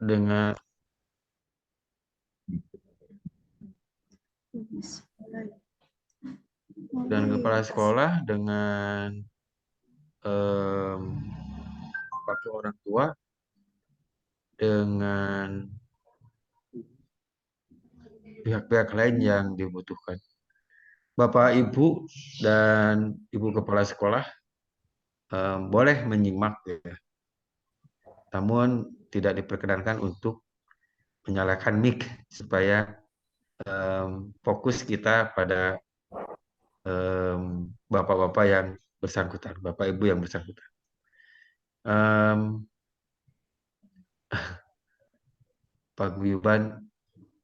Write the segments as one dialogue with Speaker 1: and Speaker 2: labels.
Speaker 1: dengan kepala sekolah dengan waktu orang tua dengan pihak-pihak lain yang dibutuhkan. Bapak, Ibu, dan Ibu Kepala Sekolah boleh menyimak ya, namun tidak diperkenankan untuk menyalakan mic supaya fokus kita pada bapak-bapak yang bersangkutan, bapak ibu yang bersangkutan. Paguyuban,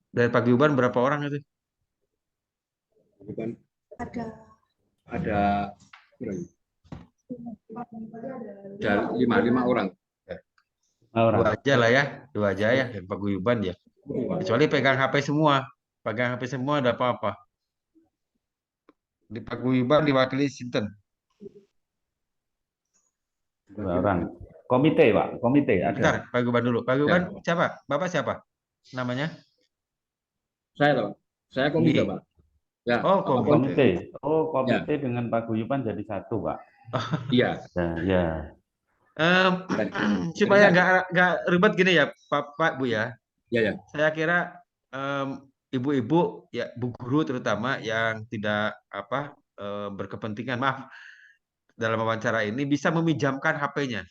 Speaker 1: dari paguyuban berapa orang itu?
Speaker 2: Ada lima orang.
Speaker 1: Dua aja lah ya, dua aja ya, dan paguyuban ya. Kecuali pegang HP semua, pegang HP semua ada apa-apa. Di paguyuban diwakili sinten.
Speaker 3: Dua orang. Komite, Pak. Komite ada.
Speaker 1: Bentar, paguyuban dulu. Paguyuban
Speaker 2: Ya.
Speaker 1: siapa? Bapak siapa? Namanya?
Speaker 2: Saya loh. Saya komite, Pak. Ya,
Speaker 1: Oh,
Speaker 3: komite. Oh, komite ya. Dengan paguyuban jadi satu, Pak.
Speaker 2: Iya.
Speaker 3: Ya.
Speaker 1: Supaya nggak ribet gini ya, Pak, Bu ya.
Speaker 2: Ya.
Speaker 1: Saya kira ibu-ibu ya, Bu Guru terutama yang tidak berkepentingan, maaf, dalam wawancara ini bisa meminjamkan HP-nya.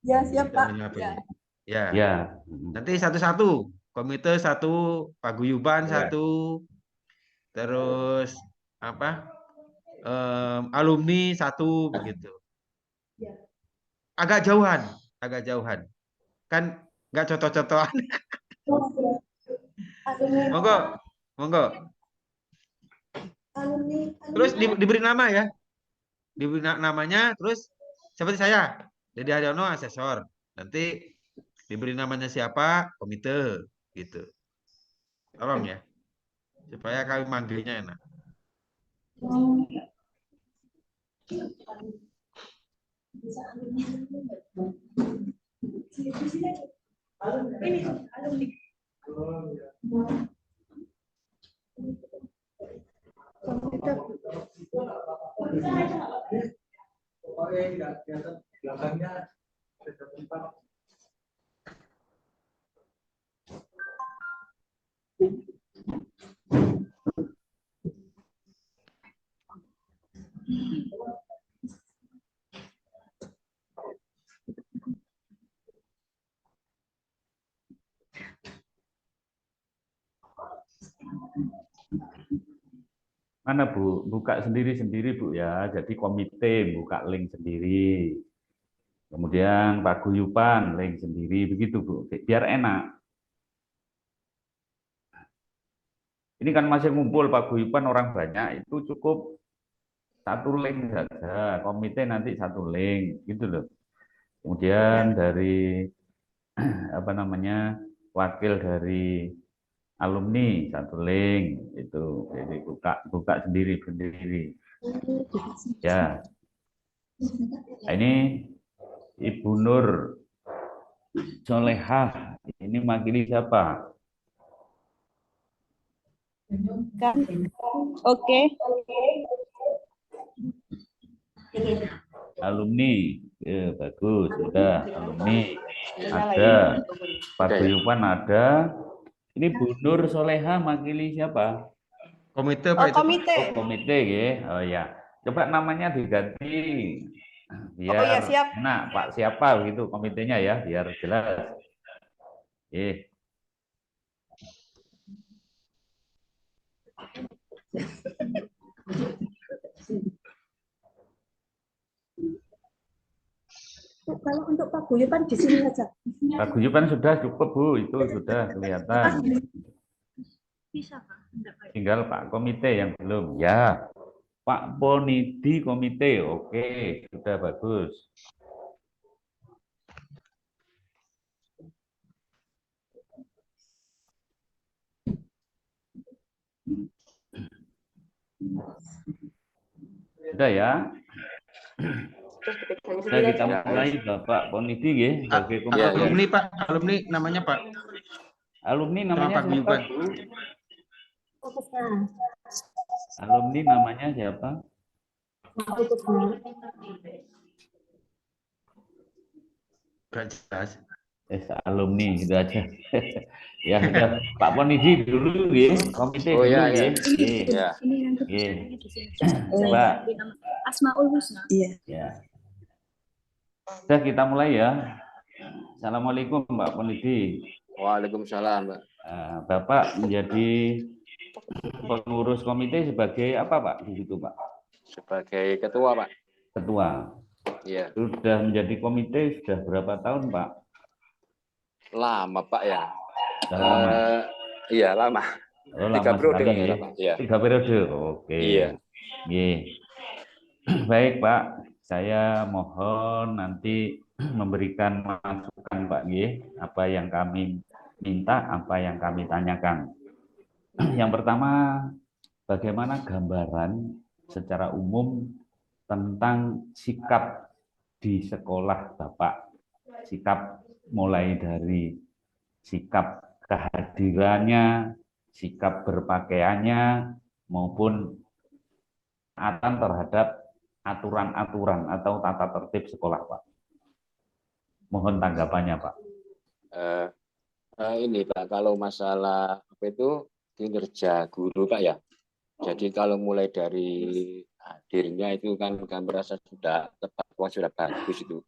Speaker 4: Ya, siap, Pak.
Speaker 1: Ya. Nanti satu-satu, komite satu, paguyuban satu, terus alumni satu begitu. Agak jauhan, kan nggak contoh-contohan. Monggo. Terus diberi nama ya, diberi namanya, terus seperti saya, Dede Haryono asesor, nanti diberi namanya siapa, komite gitu. Tolong ya, supaya kami manggilnya enak.
Speaker 3: Mana Bu? Buka sendiri-sendiri Bu ya. Jadi komite buka link sendiri. Kemudian paguyuban link sendiri begitu Bu. Biar enak. Ini kan masih ngumpul paguyuban orang banyak, itu cukup satu link saja. Komite nanti satu link gitu loh. Kemudian dari wakil dari alumni satu link itu, jadi buka sendiri ya. Nah, ini Ibu Nur Solehah, ini makili siapa?
Speaker 4: Oke.
Speaker 3: Alumni, bagus, sudah alumni ada, paguyuban ada. Ini Bu Nur Soleha makili siapa?
Speaker 1: Komite Pak itu.
Speaker 4: Komite.
Speaker 3: Komite ya. Oh ya. Coba namanya diganti biar
Speaker 4: siap.
Speaker 3: enak, Pak siapa gitu komitenya ya, biar jelas.
Speaker 4: Kalau untuk paguyuban di sini saja.
Speaker 3: Paguyuban sudah cukup Bu, itu sudah kelihatan.
Speaker 4: Bisa Pak.
Speaker 3: Tinggal Pak komite yang belum. Ya, Pak Ponidi komite, oke, sudah bagus. Sudah ya. Nah, kita mulai Bapak Ponidi nggih sebagai
Speaker 5: Ya, ya.
Speaker 1: Alumni Pak, alumni namanya Pak.
Speaker 3: alumni
Speaker 1: Sama
Speaker 3: namanya siapa,
Speaker 1: paguyuban.
Speaker 3: Bu? Alumni namanya siapa?
Speaker 1: Gak jelas.
Speaker 3: Alumni gitu aja. Ya sudah, Pak Ponidi dulu nggih, komite
Speaker 5: Oh,
Speaker 3: dulu
Speaker 5: ya, ya.
Speaker 3: nggih. Nggih.
Speaker 5: Ya.
Speaker 4: Ini nanti
Speaker 3: Nggih.
Speaker 4: tulisannya di sini.
Speaker 3: Coba
Speaker 4: Asmaul Husna. Iya.
Speaker 3: ya. Sudah kita mulai ya. Assalamualaikum Pak Ponidi.
Speaker 5: Waalaikumsalam, Pak.
Speaker 3: Bapak menjadi pengurus komite sebagai apa Pak di situ Pak?
Speaker 5: Sebagai ketua, Pak.
Speaker 3: Ketua.
Speaker 5: Iya.
Speaker 3: Sudah menjadi komite sudah berapa tahun Pak?
Speaker 5: Lama, Pak ya.
Speaker 3: Sudah lama.
Speaker 5: Iya, lama.
Speaker 3: Oh,
Speaker 5: 3
Speaker 3: lama
Speaker 5: periode
Speaker 3: sekali
Speaker 5: kan
Speaker 3: ya.
Speaker 5: salah, Pak. Iya.
Speaker 3: 3 periode. Oke.
Speaker 5: Iya.
Speaker 3: Nggih. Baik Pak, saya mohon nanti memberikan masukan Pak nggih, apa yang kami minta, apa yang kami tanyakan. Yang pertama, bagaimana gambaran secara umum tentang sikap di sekolah Bapak? Sikap mulai dari sikap kehadirannya, sikap berpakaiannya, maupun taatan terhadap aturan-aturan atau tata tertib sekolah, Pak. Mohon tanggapannya, Pak.
Speaker 5: Ini Pak, kalau masalah apa itu kinerja guru Pak ya. Jadi kalau mulai dari hadirnya itu kan kami merasa sudah tepat, sudah bagus itu.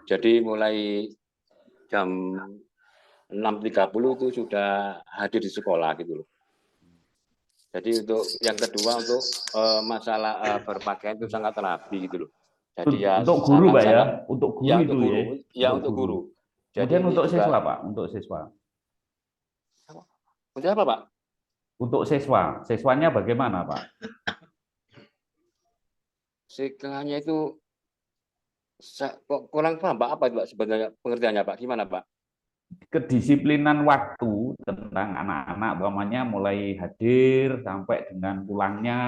Speaker 5: Jadi mulai jam 6.30 itu sudah hadir di sekolah gitu loh. Jadi untuk yang kedua untuk masalah berpakaian itu sangat rapi gitu loh. Jadi ya
Speaker 3: untuk guru Pak ya, untuk guru
Speaker 5: ya,
Speaker 3: itu
Speaker 5: untuk guru.
Speaker 3: ya.
Speaker 5: Untuk guru. Jadi
Speaker 3: kemudian untuk
Speaker 5: juga,
Speaker 3: siswa Pak, untuk siswa.
Speaker 5: Untuk apa Pak?
Speaker 3: Untuk siswa, siswanya bagaimana Pak?
Speaker 5: Siswanya itu kok kurang paham Pak, apa itu Pak sebenarnya pengertiannya Pak? Gimana Pak?
Speaker 3: Kedisiplinan waktu tentang anak-anak, umpamanya mulai hadir sampai dengan pulangnya,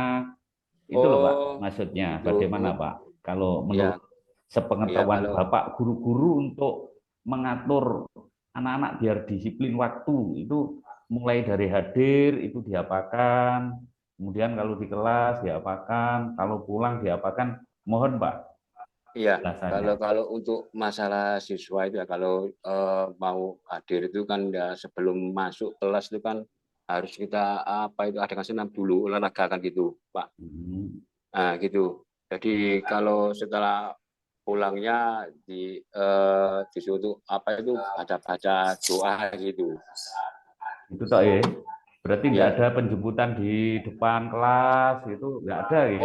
Speaker 3: itu loh Pak, maksudnya
Speaker 5: itu,
Speaker 3: bagaimana Pak? Kalau menurut sepengetahuan Bapak, guru-guru untuk mengatur anak-anak biar disiplin waktu itu mulai dari hadir itu diapakan, kemudian kalau di kelas diapakan, kalau pulang diapakan, mohon Pak.
Speaker 5: Iya, kalau untuk masalah siswa itu ya, kalau mau hadir itu kan ya sebelum masuk kelas itu kan harus kita apa itu adakan senam dulu, olahraga kan gitu Pak. Nah gitu. Jadi kalau setelah pulangnya disuruh apa itu baca doa gitu.
Speaker 3: Itu toh ya. Berarti nggak ada penjemputan di depan kelas itu nggak ada ya?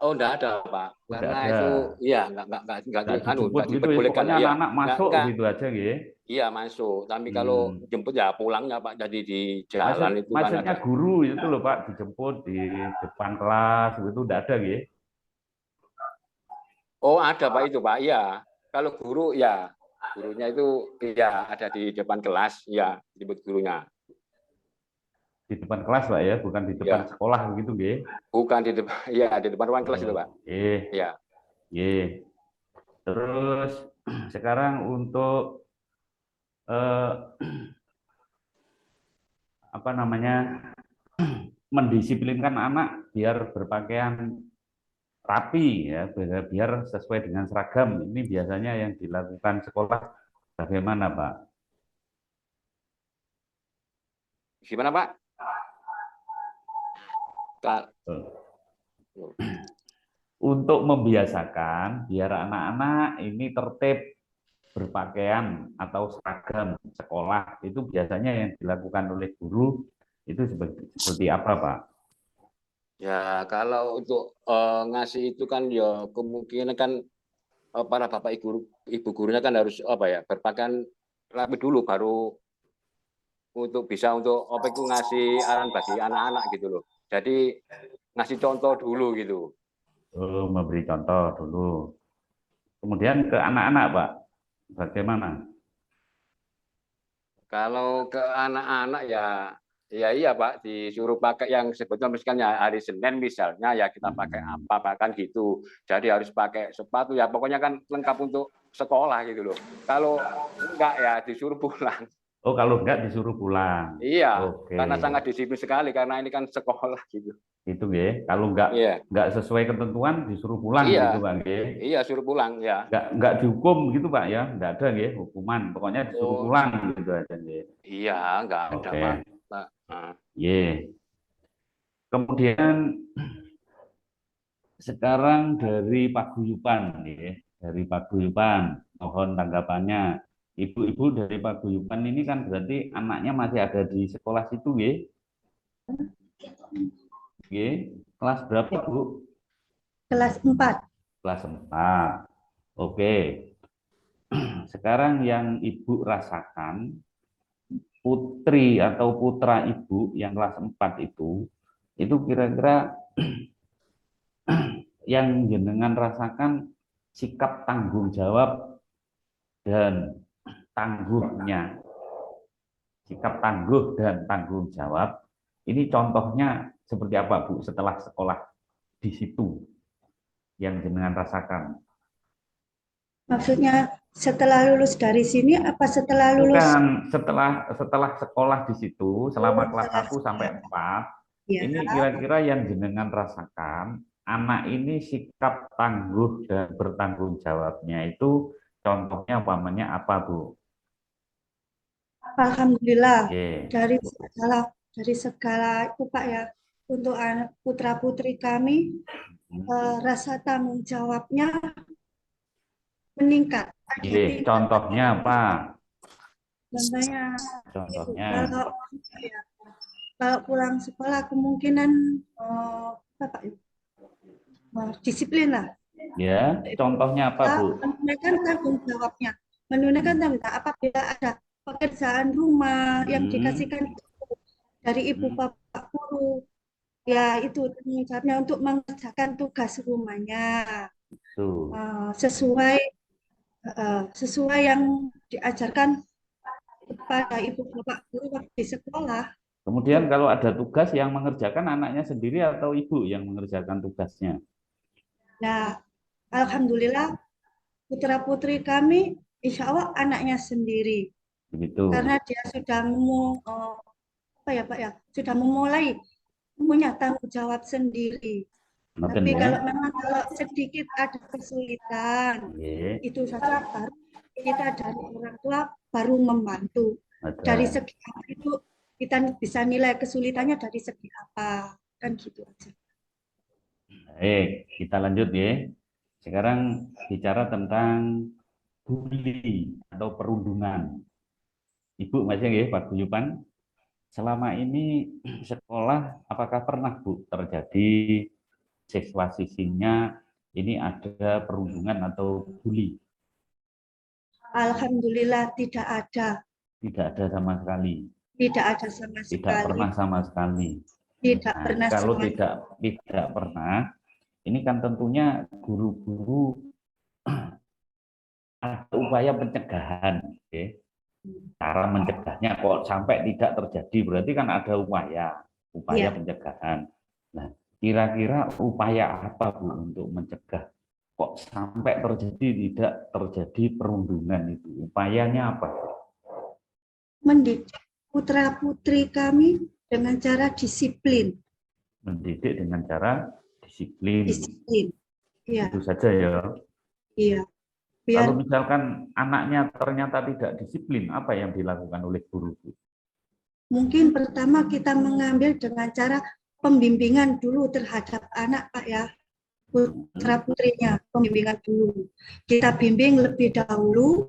Speaker 5: Oh, enggak ada, Pak. Karena
Speaker 3: ada.
Speaker 5: itu iya enggak
Speaker 3: dijemput gitu ya. Pokoknya anak-anak masuk gitu aja ya.
Speaker 5: Iya, masuk. Tapi kalau jemput ya pulangnya, Pak. Jadi di jalan itu kan
Speaker 3: maksudnya
Speaker 5: ada.
Speaker 3: Guru itu loh, Pak, dijemput di depan kelas itu enggak ada ya?
Speaker 5: Oh, ada, Pak, itu, Pak. Iya. Kalau guru ya, gurunya itu ya ada di depan kelas, ya, dijemput gurunya.
Speaker 3: Di depan kelas Pak ya, bukan di depan sekolah begitu nggih?
Speaker 5: Bukan di depan, ya di depan ruang kelas itu Pak.
Speaker 3: Iya. Terus sekarang untuk apa namanya, mendisiplinkan anak biar berpakaian rapi ya, biar sesuai dengan seragam. Ini biasanya yang dilakukan sekolah bagaimana Pak?
Speaker 5: Gimana Pak?
Speaker 3: Untuk membiasakan biar anak-anak ini tertib berpakaian atau seragam sekolah, itu biasanya yang dilakukan oleh guru itu seperti apa Pak?
Speaker 5: Ya kalau untuk ngasih itu kan ya kemungkinan kan para bapak ibu gurunya kan harus apa ya, berpakaian rapi dulu baru untuk bisa untuk apa itu ngasih arahan bagi anak-anak gitu loh. Jadi ngasih contoh dulu gitu.
Speaker 3: Oh, memberi contoh dulu. Kemudian ke anak-anak, Pak, bagaimana?
Speaker 5: Kalau ke anak-anak ya Iya Pak, disuruh pakai yang sebetulnya misalnya hari Senin misalnya ya kita pakai apa Pak kan gitu. Jadi harus pakai sepatu ya pokoknya kan lengkap untuk sekolah gitu loh. Kalau enggak ya disuruh pulang.
Speaker 3: Oh, kalau enggak disuruh pulang.
Speaker 5: Iya,
Speaker 3: Oke.
Speaker 5: karena sangat disiplin sekali karena ini kan sekolah gitu.
Speaker 3: Itu nggih. Kalau
Speaker 5: Iya.
Speaker 3: enggak sesuai ketentuan disuruh pulang
Speaker 5: Iya.
Speaker 3: gitu Pak nggih.
Speaker 5: Iya, suruh pulang ya.
Speaker 3: Enggak dihukum gitu Pak ya. Enggak ada nggih hukuman. Pokoknya disuruh
Speaker 5: Oh,
Speaker 3: pulang gitu aja nggih.
Speaker 5: iya, enggak ada
Speaker 3: Oke.
Speaker 5: Pak. Nah.
Speaker 3: Ye. Kemudian sekarang dari Paguyuban nggih. Dari Paguyuban, mohon tanggapannya. Ibu-ibu dari Paguyuban ini kan berarti anaknya masih ada di sekolah situ nggih? Nggih. Kelas berapa, Bu?
Speaker 6: Kelas 4.
Speaker 3: Kelas 4. Oke. Sekarang yang Ibu rasakan, putri atau putra Ibu yang kelas 4 itu kira-kira yang jenengan rasakan sikap tanggung jawab dan tangguhnya. Sikap tangguh dan tanggung jawab, ini contohnya seperti apa, Bu, setelah sekolah di situ yang jenengan rasakan?
Speaker 6: Maksudnya setelah lulus dari sini apa setelah lulus?
Speaker 3: Bukan, setelah sekolah di situ selama kelas 1 sampai 4,
Speaker 6: ya.
Speaker 3: Ini kira-kira yang jenengan rasakan, anak ini sikap tangguh dan bertanggung jawabnya itu contohnya umpamanya apa, Bu?
Speaker 6: Alhamdulillah
Speaker 3: Oke.
Speaker 6: dari segala itu Pak ya, untuk anak putra putri kami rasa tanggung jawabnya meningkat.
Speaker 3: Oke, contohnya apa?
Speaker 6: Contohnya,
Speaker 3: Contohnya.
Speaker 6: Kalau pulang sekolah kemungkinan disiplin lah.
Speaker 3: Ya, contohnya apa, Bu?
Speaker 6: Menunaikan tanggung jawabnya. Menunaikan tanggung jawab apabila ada pekerjaan rumah yang dikasihkan dari ibu bapak guru, ya itu tanggung jawabnya untuk mengerjakan tugas rumahnya sesuai yang diajarkan kepada ibu bapak guru waktu di sekolah.
Speaker 3: Kemudian kalau ada tugas yang mengerjakan anaknya sendiri atau ibu yang mengerjakan tugasnya?
Speaker 6: Nah, alhamdulillah putra putri kami insya Allah anaknya sendiri.
Speaker 3: Begitu.
Speaker 6: Karena dia sudah sudah memulai punya tanggung jawab sendiri. Tapi kalau memang sedikit ada kesulitan, itu saja baru kita dari orang tua baru membantu. Dari segi apa itu kita bisa nilai kesulitannya dari segi apa, kan gitu aja.
Speaker 3: Baik, kita lanjut ya. Sekarang bicara tentang bully atau perundungan. Ibu masih ya Paguyuban, selama ini sekolah apakah pernah Bu terjadi siswa sisinya ini ada perundungan atau bully?
Speaker 6: Alhamdulillah tidak ada.
Speaker 3: Tidak ada sama sekali.
Speaker 6: Tidak ada sama sekali.
Speaker 3: Tidak pernah sama sekali.
Speaker 6: Tidak pernah.
Speaker 3: Kalau tidak pernah, ini kan tentunya guru-guru ada upaya pencegahan, okay? Cara mencegahnya kok sampai tidak terjadi berarti kan ada upaya pencegahan. Nah, kira-kira upaya apa Bu untuk mencegah kok sampai tidak terjadi perundungan itu? Upayanya apa?
Speaker 6: Mendidik putra putri kami dengan cara disiplin.
Speaker 3: Mendidik dengan cara disiplin.
Speaker 6: Ya.
Speaker 3: Itu saja ya.
Speaker 6: Iya.
Speaker 3: Kalau misalkan anaknya ternyata tidak disiplin, apa yang dilakukan oleh guru?
Speaker 6: Mungkin pertama kita mengambil dengan cara pembimbingan dulu terhadap anak, Pak ya. Putra putrinya, pembimbingan dulu. Kita bimbing lebih dahulu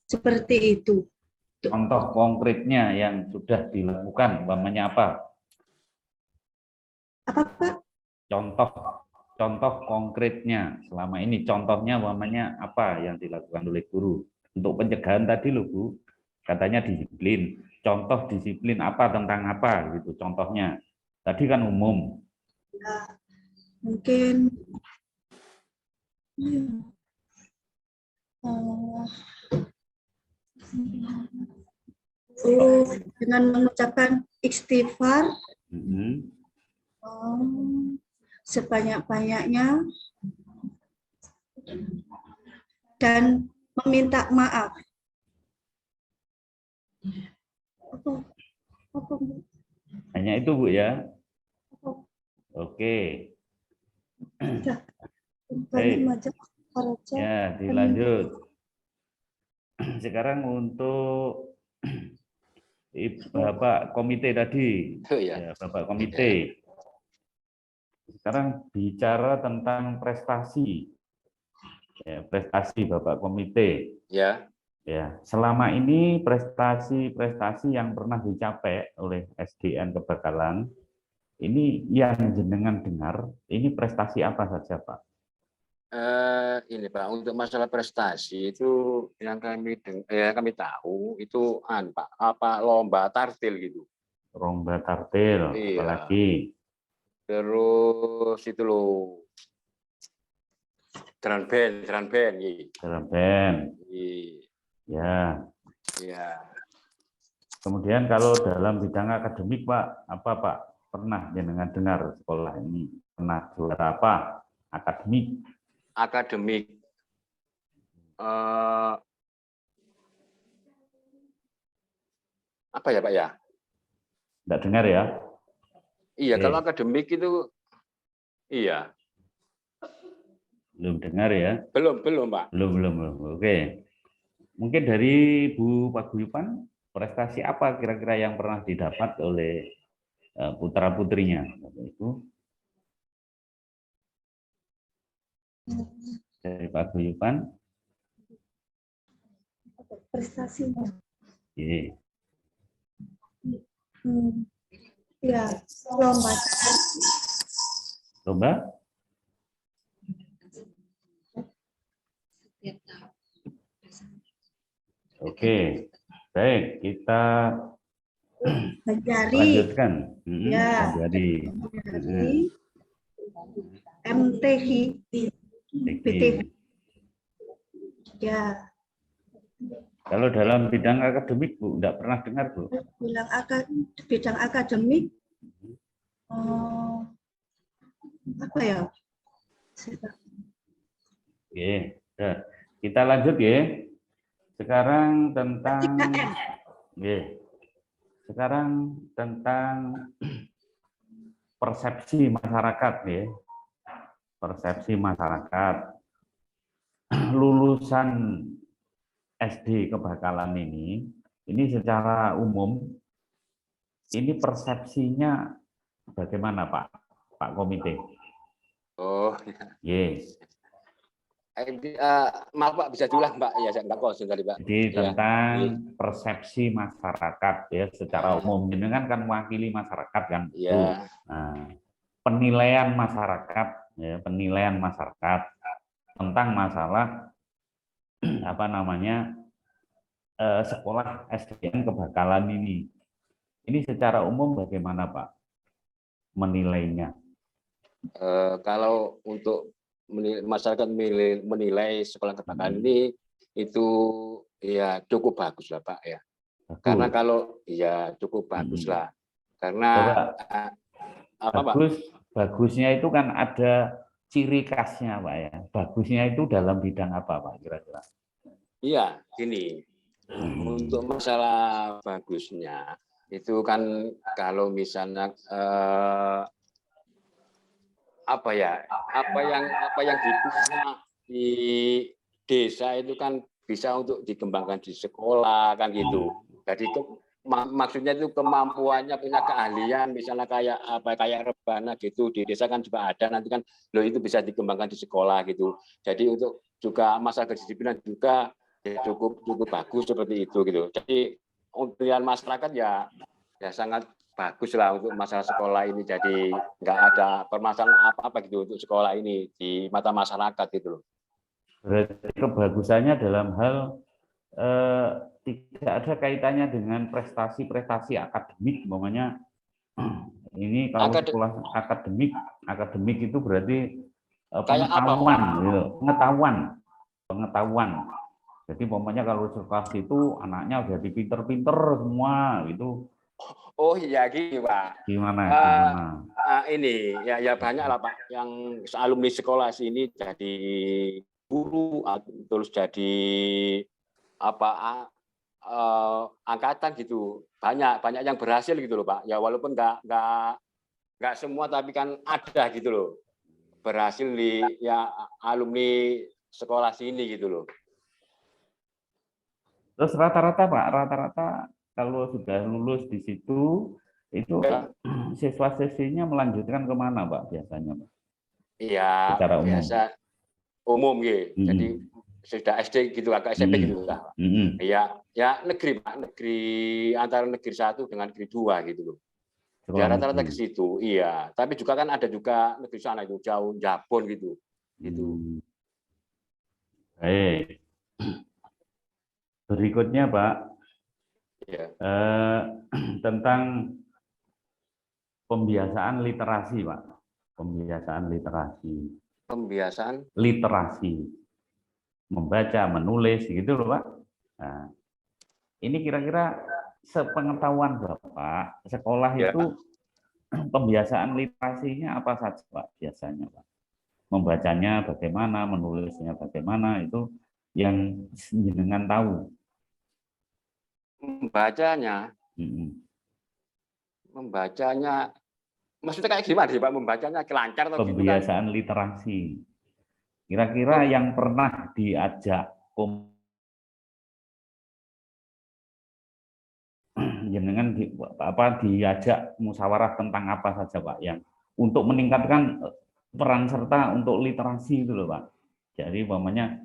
Speaker 6: seperti itu.
Speaker 3: Contoh konkretnya yang sudah dilakukan, umpamanya apa?
Speaker 6: Apa, Pak?
Speaker 3: Contoh konkretnya selama ini, contohnya umpamanya apa yang dilakukan oleh guru untuk pencegahan tadi loh Bu, katanya disiplin. Contoh disiplin apa tentang apa gitu contohnya. Tadi kan umum.
Speaker 6: Ya, mungkin dengan mengucapkan istighfar sebanyak-banyaknya dan meminta maaf.
Speaker 3: Hanya itu Bu ya. Oke. Baik. Ya, dilanjut. Sekarang untuk Bapak komite tadi. Ya, Bapak komite. Sekarang bicara tentang prestasi. Ya, prestasi Bapak komite.
Speaker 5: Ya.
Speaker 3: Ya, selama ini prestasi-prestasi yang pernah dicapai oleh SDN Kebakalan, ini yang jenengan dengar, ini prestasi apa saja, Pak?
Speaker 5: Ini Pak, untuk masalah prestasi itu yang kami tahu itu Pak, apa lomba tartil gitu.
Speaker 3: Lomba tartil,
Speaker 5: iya.
Speaker 3: Apalagi?
Speaker 5: Terus itu loh, drum band.
Speaker 3: Drum band. Ya.
Speaker 5: Ya.
Speaker 3: Kemudian kalau dalam bidang akademik Pak, apa Pak? Pernah jenengan dengar sekolah ini pernah juara apa? Akademik.
Speaker 5: Apa ya Pak ya?
Speaker 3: Enggak dengar ya?
Speaker 5: Iya, kalau akademik itu iya.
Speaker 3: Belum dengar ya?
Speaker 5: Belum Pak.
Speaker 3: Belum. Oke. Mungkin dari Bu Paguyuban, prestasi apa kira-kira yang pernah didapat oleh putra-putrinya? Itu dari Paguyuban.
Speaker 6: Prestasinya.
Speaker 3: Iya.
Speaker 6: Ya, lomba.
Speaker 3: Oke, baik, kita
Speaker 6: lanjutkan. Ya,
Speaker 3: jadi
Speaker 6: MTH, BTH. Ya.
Speaker 3: Kalau dalam bidang akademik, Bu, enggak pernah dengar, Bu?
Speaker 6: Bidang akademik, apa ya?
Speaker 3: Oke, kita lanjut ya. Sekarang tentang persepsi masyarakat ya. Persepsi masyarakat lulusan SD Kebakalan ini secara umum ini persepsinya bagaimana Pak Komite?
Speaker 5: Oh,
Speaker 3: Yes.
Speaker 5: Maaf Pak, bisa diulang Pak? Ya, saya nggak konsen tadi Pak.
Speaker 3: Jadi tentang persepsi masyarakat ya secara umum, ini kan mewakili masyarakat kan.
Speaker 5: Iya.
Speaker 3: Nah, penilaian masyarakat ya, penilaian masyarakat tentang masalah apa namanya sekolah SDN Kebakalan ini secara umum bagaimana Pak menilainya?
Speaker 5: Kalau untuk masyarakat menilai sekolah Kebakalan ini itu ya cukup bagus lah Pak ya. Bagus. Karena kalau ya cukup bagus lah. Karena
Speaker 3: bagusnya itu kan ada ciri khasnya Pak ya. Bagusnya itu dalam bidang apa Pak kira-kira?
Speaker 5: Iya, gini. Untuk masalah bagusnya itu kan kalau misalnya apa yang dipunya di desa itu kan bisa untuk dikembangkan di sekolah kan gitu. Jadi maksudnya itu kemampuannya, punya keahlian, misalnya kayak rebana gitu di desa kan juga ada, nanti kan itu bisa dikembangkan di sekolah gitu. Jadi untuk juga masalah kedisiplinan juga ya cukup bagus seperti itu gitu. Jadi untuk masyarakat ya sangat bagus lah untuk masalah sekolah ini, jadi nggak ada permasalahan apa-apa gitu untuk sekolah ini di mata masyarakat gitu loh.
Speaker 3: Berarti kebagusannya dalam hal tidak ada kaitannya dengan prestasi-prestasi akademik, umpamanya ini kalau sekolah akademik itu berarti pengetahuan, gitu. pengetahuan Jadi umpamanya kalau sekelas itu anaknya udah pinter-pinter semua gitu.
Speaker 5: Oh iya gini Pak.
Speaker 3: Gimana?
Speaker 5: Ini ya banyak lah Pak yang alumni sekolah sini jadi guru, terus jadi angkatan gitu. Banyak yang berhasil gitu loh Pak. Ya walaupun nggak semua tapi kan ada gitu loh. Berhasil di ya alumni sekolah sini gitu loh.
Speaker 3: Terus rata-rata Pak, kalau sudah lulus di situ, itu siswa-siswinya melanjutkan kemana Pak biasanya Pak?
Speaker 5: Iya,
Speaker 3: secara umum.
Speaker 5: Biasa umum gitu. Jadi sudah SD gitu, agak SMP gitu Pak. Ya negeri Pak, antara negeri 1 dengan negeri 2 gitu loh. Ya rata-rata ke situ, iya. Tapi juga kan ada juga negeri sana itu jauh Jabon gitu.
Speaker 3: Baik. Berikutnya Pak,
Speaker 5: ya.
Speaker 3: Tentang pembiasaan literasi Pak. Pembiasaan literasi. Membaca, menulis gitu loh Pak. Nah, ini kira-kira sepengetahuan Bapak, sekolah itu pembiasaan literasinya apa saja Pak biasanya Pak? Membacanya bagaimana, menulisnya bagaimana, itu yang jenengan tahu.
Speaker 5: Membacanya maksudnya kayak gimana sih Pak? Membacanya lancar atau
Speaker 3: pembiasaan literasi. Kira-kira yang pernah diajak jenengan diajak musyawarah tentang apa saja Pak yang untuk meningkatkan peran serta untuk literasi itu loh Pak. Jadi umpamanya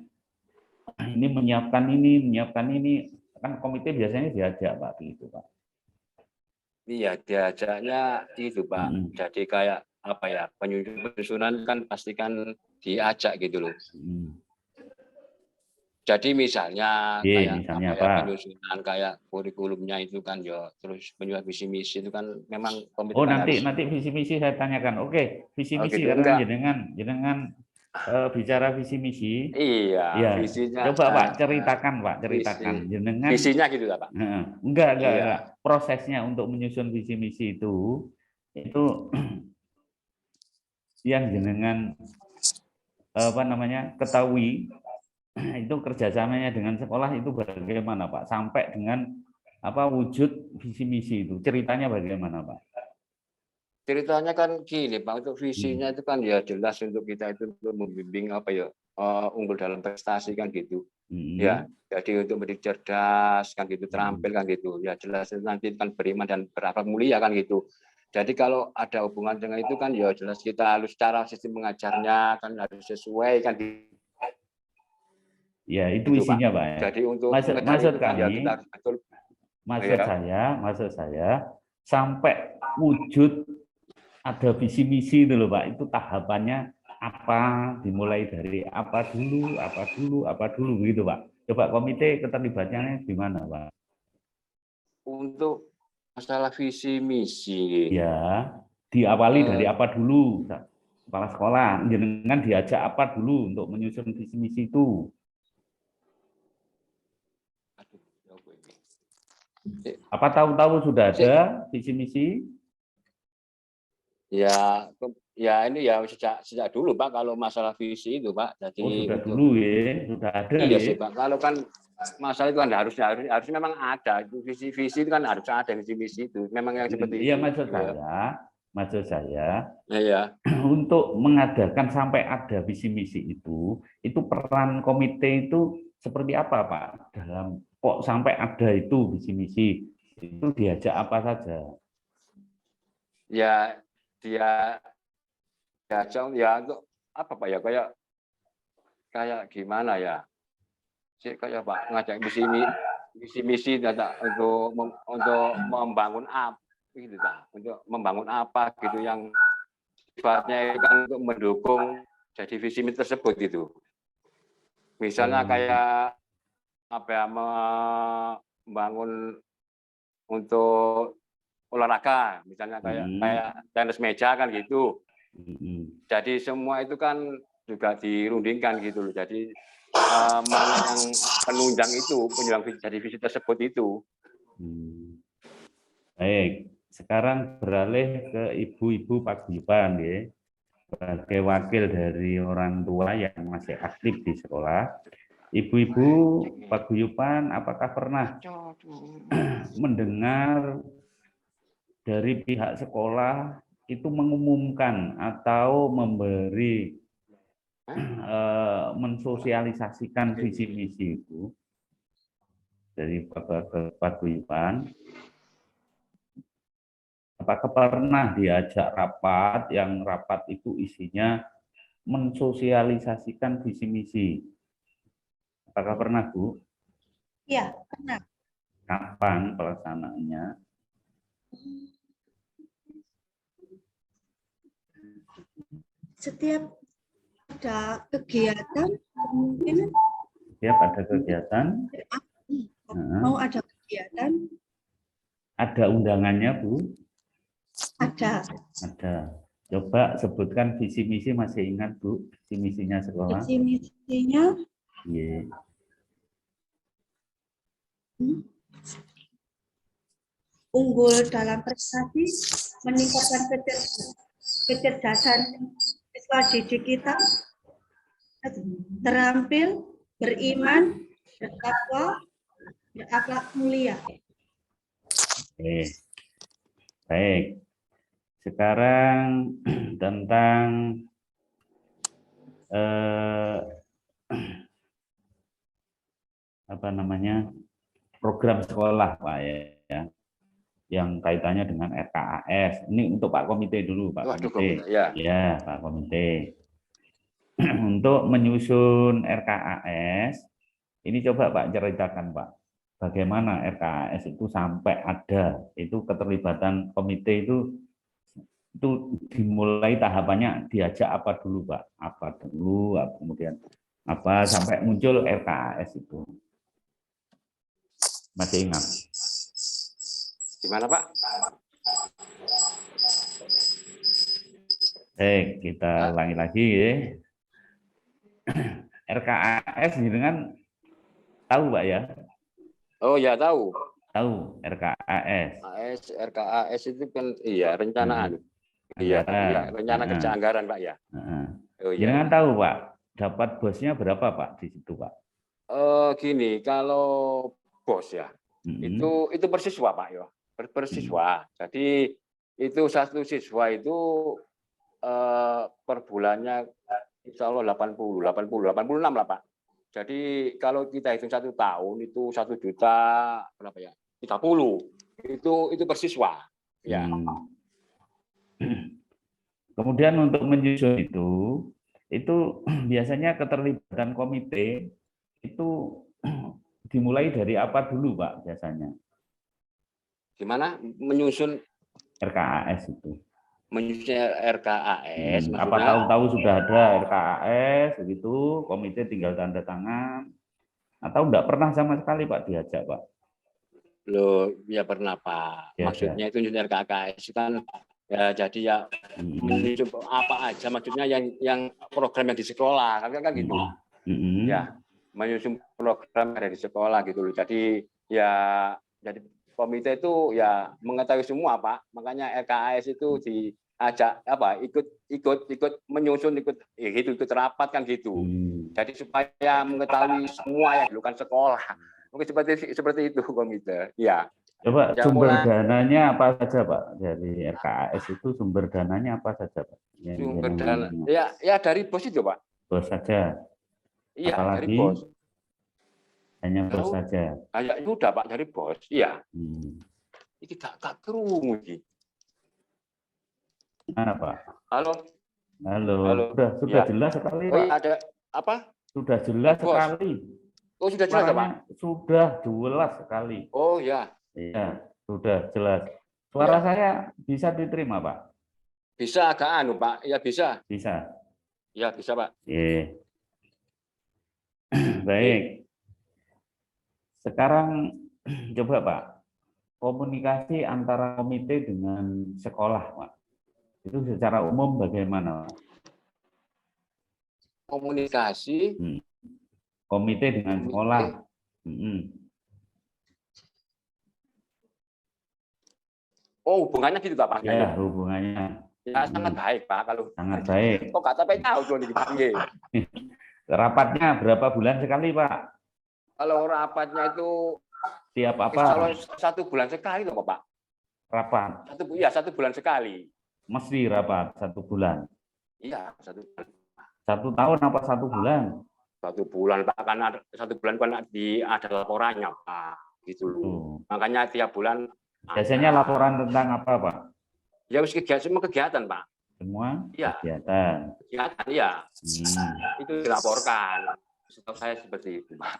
Speaker 3: ini menyiapkan ini kan komite biasanya diajak Pak gitu Pak.
Speaker 5: Iya, diajaknya itu Pak. Jadi kayak apa ya, penyusunan kan pastikan diajak gitu loh. Jadi misalnya penyusunan kayak kurikulumnya itu kan ya, terus penyusunan visi misi itu kan memang komite.
Speaker 3: Oh nanti visi misi saya tanyakan. Oke, visi misi gitu, karena jenengan bicara visi misi.
Speaker 5: Iya,
Speaker 3: ya.
Speaker 5: Visinya.
Speaker 3: Coba Pak ceritakan jenengan.
Speaker 5: Visinya gitu Pak.
Speaker 3: Enggak. Prosesnya untuk menyusun visi misi itu yang jenengan ketahui itu kerjasamanya dengan sekolah itu bagaimana Pak sampai dengan wujud visi misi itu ceritanya bagaimana Pak?
Speaker 5: Ceritanya kan gini Pak, untuk visinya itu kan ya jelas untuk kita itu membimbing unggul dalam prestasi kan gitu. Ya, jadi untuk menjadi cerdas kan gitu, terampil kan gitu. Ya jelas nanti kan beriman dan berakhlak mulia kan gitu. Jadi kalau ada hubungan dengan itu kan ya jelas kita harus cara sistem mengajarnya kan harus sesuai kan gitu.
Speaker 3: Ya, itu isinya Pak.
Speaker 5: Jadi untuk
Speaker 3: maksud saya sampai wujud ada visi misi itu loh Pak. Itu tahapannya apa, dimulai dari apa dulu begitu Pak. Coba komite keterlibatannya gimana Pak?
Speaker 5: Untuk masalah visi misi.
Speaker 3: Ya, diawali dari apa dulu, kepala sekolah. Jenengan diajak apa dulu untuk menyusun visi misi itu? Apa tahu-tahu sudah ada visi misi?
Speaker 5: Ya ini ya sejak dulu Pak kalau masalah visi itu Pak. Jadi
Speaker 3: sudah dulu ya, sudah ada.
Speaker 5: Iya sih Pak. Kalau kan masalah itu kan harus memang ada visi itu kan harus ada visi misi itu. Memang yang seperti itu.
Speaker 3: Iya maksud saya. Iya. Untuk mengadakan sampai ada visi misi itu peran komite itu seperti apa Pak? Dalam kok sampai ada itu visi misi itu diajak apa saja?
Speaker 5: Ya dia untuk apa Pak ya kayak gimana ya sih kayak Pak ngajak visi misi untuk membangun apa gitu Pak, untuk membangun apa gitu yang sifatnya kan untuk mendukung jadi visi misi tersebut gitu. Misalnya kayak membangun untuk olahraga, misalnya kayak tenis meja kan gitu. Jadi semua itu kan juga dirundingkan gitu loh. Jadi mana yang penunjang itu, penyumbang dari visi tersebut itu.
Speaker 3: Baik, sekarang beralih ke ibu-ibu paguyuban ya. Sebagai wakil dari orang tua yang masih aktif di sekolah, ibu-ibu paguyuban apakah pernah mendengar dari pihak sekolah itu mengumumkan atau memberi mensosialisasikan visi misi itu dari paguyuban? Apakah pernah diajak rapat yang rapat itu isinya mensosialisasikan visi misi? Apakah pernah, Bu?
Speaker 6: Iya, pernah.
Speaker 3: Kapan pelaksanaannya?
Speaker 6: Setiap ada kegiatan, mungkin
Speaker 3: Setiap ada kegiatan,
Speaker 6: mau ada kegiatan,
Speaker 3: ada undangannya, Bu?
Speaker 6: ada.
Speaker 3: Ada. Coba sebutkan visi misi, masih ingat, Bu? Visi misinya sekolah?
Speaker 6: Visi misinya
Speaker 3: Iya.
Speaker 6: unggul dalam prestasi, meningkatkan kecerdasan siswa didik kita, terampil, beriman, bertakwa, berakhlak mulia.
Speaker 3: Oke. Baik. Sekarang tentang apa namanya, program sekolah, Pak ya, yang kaitannya dengan RKAS. Ini untuk Pak Komite dulu, Pak Komite. Ya, Pak Komite. Untuk menyusun RKAS, ini coba Pak ceritakan, Pak, bagaimana RKAS itu sampai ada, itu keterlibatan komite itu dimulai tahapannya diajak apa dulu, Pak? Apa dulu, kemudian apa sampai muncul RKAS itu? Masih ingat?
Speaker 5: Gimana, Pak?
Speaker 3: Baik, kita ulangi lagi ya. RKAS dengan tahu, Pak ya?
Speaker 5: Oh ya, tahu.
Speaker 3: Tahu RKAS.
Speaker 5: RKAS itu kan iya rencanaan. Iya, rencana kerja anggaran, Pak ya.
Speaker 3: Oh, iya. Jangan tahu, Pak. Dapat bosnya berapa, Pak, di situ, Pak?
Speaker 5: Gini, kalau bos ya, itu bersiswa, Pak ya. Bersiswa. Jadi itu satu siswa itu per bulannya insya Allah 86 lah, Pak. Jadi kalau kita hitung 1 tahun itu 1 juta berapa ya? 30. Itu per siswa. Ya.
Speaker 3: Kemudian untuk menyusun itu biasanya keterlibatan komite itu dimulai dari apa dulu, Pak, biasanya?
Speaker 5: Gimana menyusun
Speaker 3: RKAS itu?
Speaker 5: Menyusun RKAS.
Speaker 3: Apa tahu-tahu sudah ada RKAS begitu, komite tinggal tanda tangan, atau enggak pernah sama sekali, Pak, diajak, Pak?
Speaker 5: Loh, ya pernah, Pak. Maksudnya itu menyusun RKAS kan ya, jadi ya menyusun apa aja, maksudnya yang program yang di sekolah kan gitu. Ya, menyusun program yang ada di sekolah gitu loh. Jadi ya jadi komite itu ya mengetahui semua, Pak. Makanya RKAS itu diajak apa ikut menyusun ikut rapat kan gitu. Jadi supaya mengetahui semua yang dilakukan sekolah. Mungkin seperti itu komite. Ya.
Speaker 3: Coba sumber dananya apa saja, Pak? Dari RKAS itu sumber dananya apa saja, Pak?
Speaker 5: Sumber dana ya dari bos itu, Pak.
Speaker 3: Bos saja.
Speaker 5: Iya,
Speaker 3: apalagi
Speaker 5: dari bos.
Speaker 3: Hanya bos saja.
Speaker 5: Kayak itu udah, Pak, dari bos. Iya. Ini tak kerungu iki.
Speaker 3: Mana, Pak?
Speaker 5: Halo.
Speaker 3: Sudah jelas sekali, Pak.
Speaker 5: Ada apa?
Speaker 3: Sudah jelas sekali.
Speaker 5: Oh, sudah jelas, Pak?
Speaker 3: Sudah jelas sekali.
Speaker 5: Oh, ya.
Speaker 3: Iya, sudah jelas. Suara saya bisa diterima, Pak?
Speaker 5: Bisa agak Pak. Ya, bisa.
Speaker 3: Bisa.
Speaker 5: Ya, bisa, Pak.
Speaker 3: Iya. Baik. Sekarang coba, Pak, komunikasi antara komite dengan sekolah, Pak. Itu secara umum bagaimana, Pak?
Speaker 5: Komunikasi
Speaker 3: komite dengan sekolah.
Speaker 5: Oh, hubungannya gitu Pak Pak?
Speaker 3: Ya, hubungannya.
Speaker 5: Ya, sangat baik Pak. Kalau
Speaker 3: sangat baik.
Speaker 5: Kok nggak sampai tahu tuh nih.
Speaker 3: Rapatnya berapa bulan sekali Pak?
Speaker 5: Kalau rapatnya itu
Speaker 3: tiap apa?
Speaker 5: Kalau 1 bulan sekali loh Pak.
Speaker 3: Rapat.
Speaker 5: 1 bulan sekali.
Speaker 3: Mesti rapat 1 bulan.
Speaker 5: Iya, 1 bulan.
Speaker 3: 1 tahun apa 1 bulan?
Speaker 5: 1 bulan Pak, karena 1 bulan kan ada laporannya Pak, gitu loh. Makanya tiap bulan.
Speaker 3: Biasanya laporan tentang apa Pak?
Speaker 5: Ya semua kegiatan Pak.
Speaker 3: Semua
Speaker 5: ya.
Speaker 3: Kegiatan.
Speaker 5: Kegiatan ya. Itu dilaporkan. Setahu saya seperti itu Pak.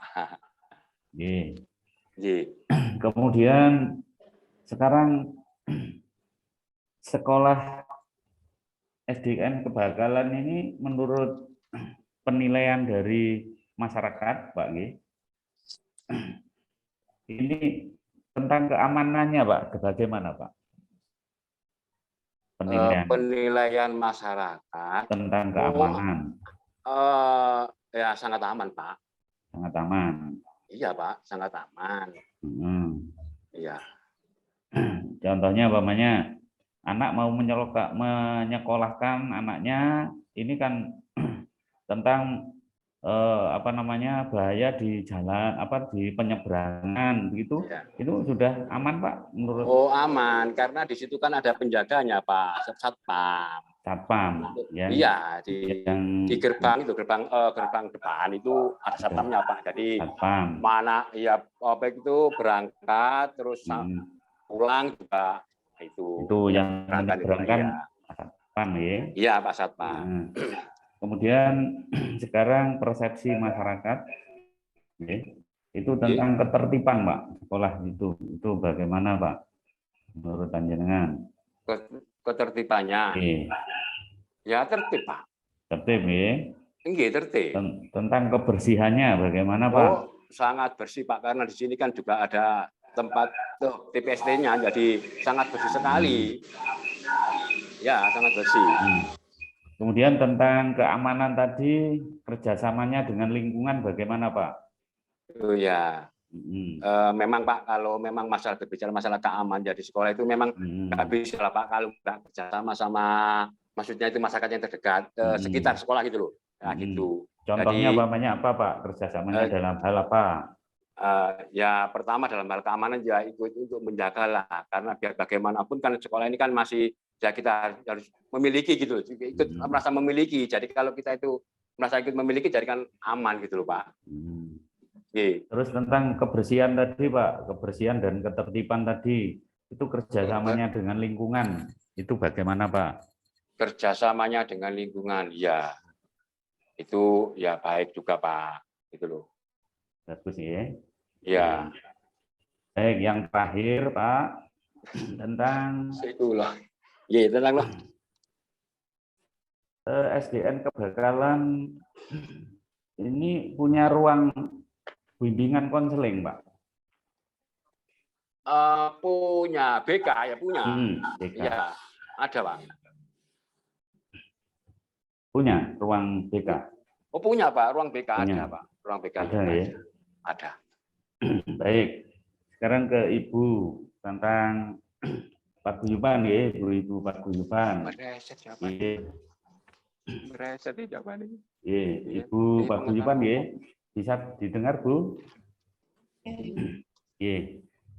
Speaker 3: Kemudian sekarang sekolah SDN Kebakalan ini menurut penilaian dari masyarakat, Pak G, ini tentang keamanannya, Pak, bagaimana, Pak?
Speaker 5: Penilaian masyarakat
Speaker 3: tentang keamanan.
Speaker 5: Ya sangat aman, Pak.
Speaker 3: Sangat aman.
Speaker 5: Iya, Pak, sangat aman. Iya.
Speaker 3: Contohnya, umpamanya anak mau menyekolahkan anaknya, ini kan tentang bahaya di jalan, di penyeberangan begitu. Ya. Itu sudah aman, Pak, menurut?
Speaker 5: Oh, aman, karena di situ kan ada penjaganya, Pak, satpam.
Speaker 3: Satpam, ya.
Speaker 5: Iya, di gerbang itu, gerbang depan itu ada satpamnya, Pak. Jadi
Speaker 3: satpam.
Speaker 5: Mana ya baik itu berangkat terus pulang juga
Speaker 3: itu yang menyeberangkan satpam, ya.
Speaker 5: Iya, Pak, satpam.
Speaker 3: Kemudian sekarang persepsi masyarakat itu tentang ketertiban, Pak, sekolah itu bagaimana, Pak, menurut panjenengan?
Speaker 5: Ketertibannya? Ya tertib, Pak.
Speaker 3: Tertib, ya?
Speaker 5: Enggak, tertib.
Speaker 3: Tentang kebersihannya bagaimana, Pak?
Speaker 5: Oh, sangat bersih, Pak, karena di sini kan juga ada tempat TPST-nya, jadi sangat bersih sekali. Ya, sangat bersih.
Speaker 3: Kemudian tentang keamanan tadi, kerjasamanya dengan lingkungan bagaimana, Pak?
Speaker 5: Oh ya, memang Pak, kalau memang berbicara masalah keamanan di sekolah itu memang nggak bisa lah Pak, kalau nggak kerjasama sama, maksudnya itu masyarakat yang terdekat, sekitar sekolah gitu loh. Nah, gitu.
Speaker 3: Contohnya umpamanya apa, Pak? Kerjasamanya dalam hal apa?
Speaker 5: Ya pertama dalam hal keamanan ya ikut untuk menjaga lah, karena biar bagaimanapun kan sekolah ini kan masih ya kita harus memiliki gitu, ikut merasa memiliki. Jadi kalau kita itu merasa ikut memiliki, jadi kan aman gitu loh, Pak.
Speaker 3: Terus tentang kebersihan tadi, Pak, kebersihan dan ketertiban tadi, itu kerjasamanya dengan lingkungan, itu bagaimana, Pak?
Speaker 5: Kerjasamanya dengan lingkungan, ya itu ya baik juga, Pak, gitu loh.
Speaker 3: Bagus ya.
Speaker 5: Ya.
Speaker 3: Baik, yang terakhir, Pak, tentang
Speaker 5: itulah. Iya, tentang lah.
Speaker 3: SDN Kebakalan ini punya ruang bimbingan konseling, Pak?
Speaker 5: Punya, BK ya punya.
Speaker 3: BK.
Speaker 5: Ya, ada, Pak.
Speaker 3: Punya ruang BK?
Speaker 5: Oh, punya, Pak. Ruang BK
Speaker 3: punya.
Speaker 5: ada, Pak. Ruang BK
Speaker 3: ada, ya?
Speaker 5: Ada.
Speaker 3: Baik. Sekarang ke Ibu tentang paguyuban, ya, Ibu paguyuban.
Speaker 5: Mereset siapa? Mereset siapa nih?
Speaker 3: Ibu paguyuban, ya. Bisa didengar, Bu?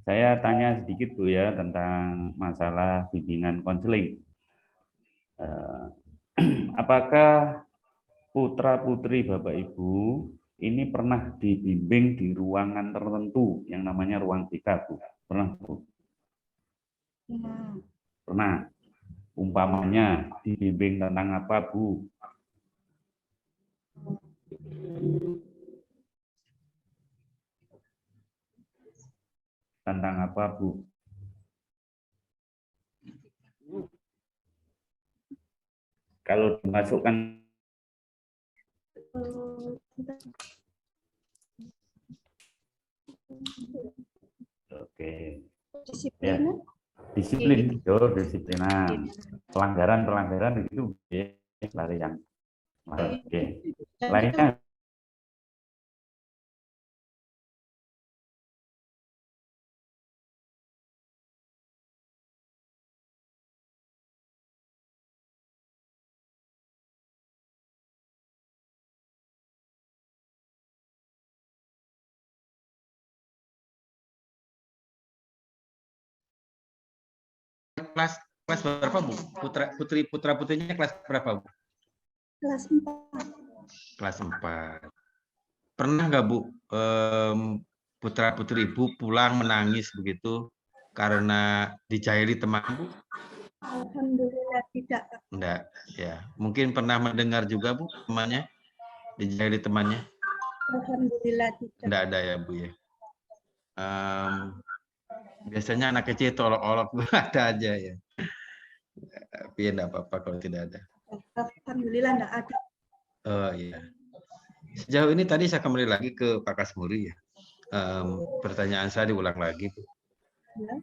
Speaker 3: Saya tanya sedikit, Bu, ya, tentang masalah bimbingan konseling. Apakah putra-putri Bapak Ibu ini pernah dibimbing di ruangan tertentu yang namanya ruang BK, Bu? Pernah, Bu? Pernah. Umpamanya dibimbing tentang apa, Bu? Tentang apa, Bu? Kalau dimasukkan
Speaker 6: disiplin.
Speaker 3: Ya. Disiplin, disiplinan. Pelanggaran itu lari yang lainnya
Speaker 1: kelas berapa Bu? Putra-putrinya kelas berapa Bu?
Speaker 6: Kelas 4.
Speaker 1: Kelas 4. Pernah nggak Bu putra-putri Ibu pulang menangis begitu karena dijahili teman Bu?
Speaker 6: Alhamdulillah tidak.
Speaker 1: Enggak, ya. Mungkin pernah mendengar juga Bu temannya dijahili temannya?
Speaker 6: Alhamdulillah tidak.
Speaker 1: Enggak ada ya Bu ya. Biasanya anak kecil tolok-olok ada aja ya. Tapi ya enggak apa-apa kalau tidak ada.
Speaker 6: Alhamdulillah enggak ada.
Speaker 1: Oh iya. Sejauh ini tadi saya kembali lagi ke Pak Kasmuri ya. Pertanyaan saya diulang lagi Bu.
Speaker 6: Ya.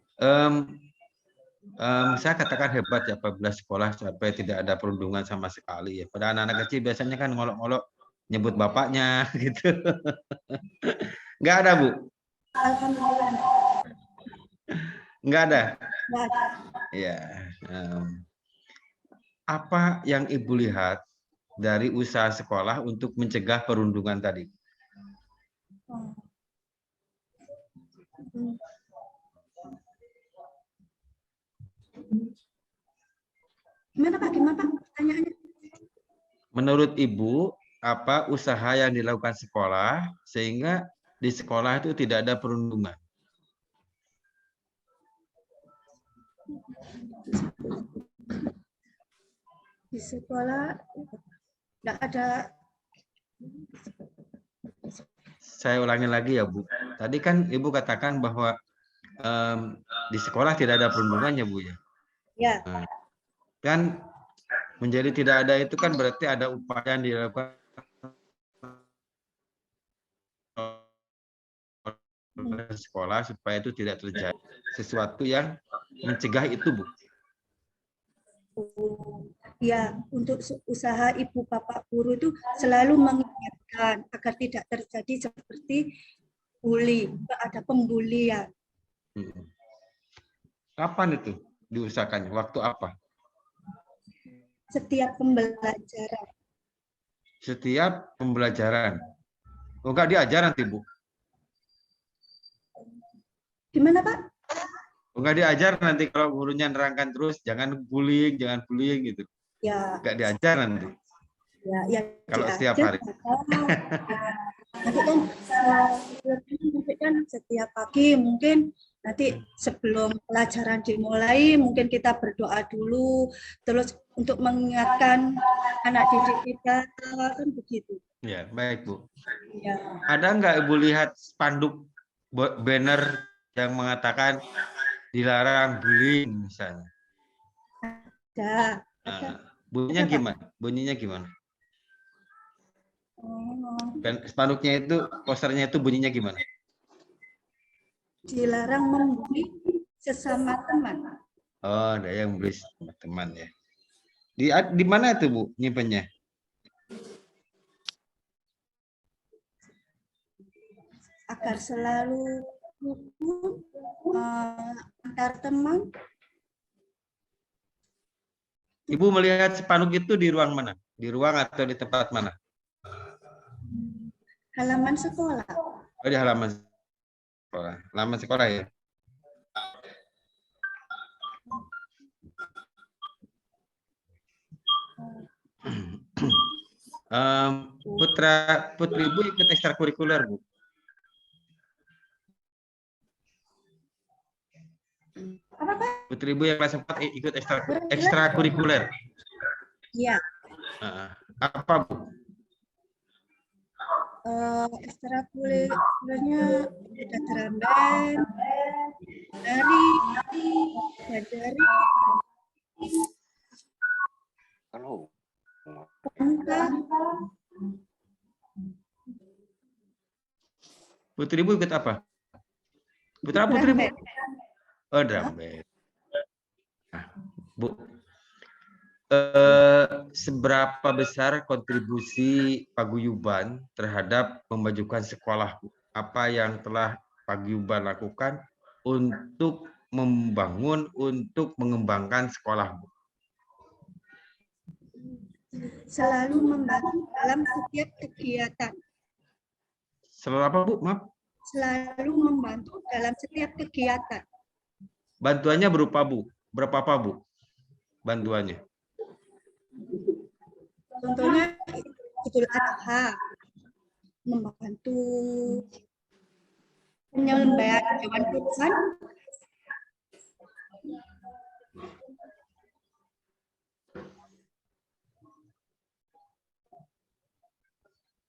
Speaker 1: Saya katakan hebat ya apabila sekolah sampai tidak ada perundungan sama sekali ya. Pada anak-anak kecil biasanya kan ngolok-ngolok nyebut bapaknya gitu. Enggak ada Bu?
Speaker 6: Alhamdulillah.
Speaker 1: Enggak ada?
Speaker 6: Enggak ada.
Speaker 1: Ya. Apa yang Ibu lihat dari usaha sekolah untuk mencegah perundungan tadi?
Speaker 6: Gimana Pak? Gimana Pak? Pertanyaannya.
Speaker 1: Menurut Ibu, apa usaha yang dilakukan sekolah sehingga di sekolah itu tidak ada perundungan?
Speaker 6: Di sekolah enggak ada.
Speaker 1: Saya ulangi lagi ya Bu. Tadi kan Ibu katakan bahwa di sekolah tidak ada perundungan ya Bu ya?
Speaker 6: Ya.
Speaker 1: Nah, kan menjadi tidak ada itu kan berarti ada upaya yang dilakukan oleh sekolah supaya itu tidak terjadi sesuatu yang mencegah itu Bu.
Speaker 6: Ya, untuk usaha ibu bapak guru itu selalu mengingatkan agar tidak terjadi seperti bully, ada pembulian.
Speaker 1: Kapan itu diusahakannya? Waktu apa?
Speaker 6: Setiap pembelajaran.
Speaker 1: Setiap pembelajaran. Oh, enggak diajar nanti Bu?
Speaker 6: Gimana Pak?
Speaker 1: Oh, enggak diajar nanti kalau gurunya nerangkan terus jangan bullying gitu.
Speaker 6: Ya.
Speaker 1: Enggak diajar nanti.
Speaker 6: Ya
Speaker 1: kalau
Speaker 6: diajar,
Speaker 1: setiap hari.
Speaker 6: Nanti kan setiap pagi mungkin nanti sebelum pelajaran dimulai mungkin kita berdoa dulu terus untuk mengingatkan anak didik kita kan begitu.
Speaker 1: Ya, baik Bu.
Speaker 6: Ya.
Speaker 1: Ada enggak Ibu lihat spanduk banner yang mengatakan dilarang bullying misalnya?
Speaker 6: Ada.
Speaker 1: Bunyinya gimana? Bunyinya gimana? Dan spanduknya itu, posternya itu bunyinya gimana?
Speaker 6: Dilarang membuli sesama teman.
Speaker 1: Oh, ada yang membuli sesama teman ya. Di mana itu Bu nyimpennya?
Speaker 6: Agar selalu rukun antar teman.
Speaker 1: Ibu melihat spanduk itu di ruang mana? Di ruang atau di tempat mana?
Speaker 6: Halaman sekolah.
Speaker 1: Oh, di halaman sekolah. Halaman sekolah ya. Putri Ibu ikut ekstrakurikuler Bu?
Speaker 6: Apa Pak?
Speaker 1: Putri Ibu yang kelas 4 ikut ekstrakurikuler?
Speaker 6: Iya.
Speaker 1: Apa Bu?
Speaker 6: Ekstrakurikulernya ada drum band, nari, belajar,
Speaker 5: Halo.
Speaker 1: Putri Ibu ikut apa? Putra Putri Bu? Oh, drum band. Nah, Bu, seberapa besar kontribusi paguyuban terhadap memajukan sekolah, Bu? Apa yang telah paguyuban lakukan untuk membangun, untuk mengembangkan sekolah, Bu?
Speaker 6: Selalu membantu dalam setiap kegiatan.
Speaker 1: Selalu apa, Bu? Maaf.
Speaker 6: Selalu membantu dalam setiap kegiatan.
Speaker 1: Bantuannya berupa Bu? berapa apa, Bu? Bantuannya?
Speaker 6: Contohnya Idul Adha, membantu penyembelihan hewan kurban.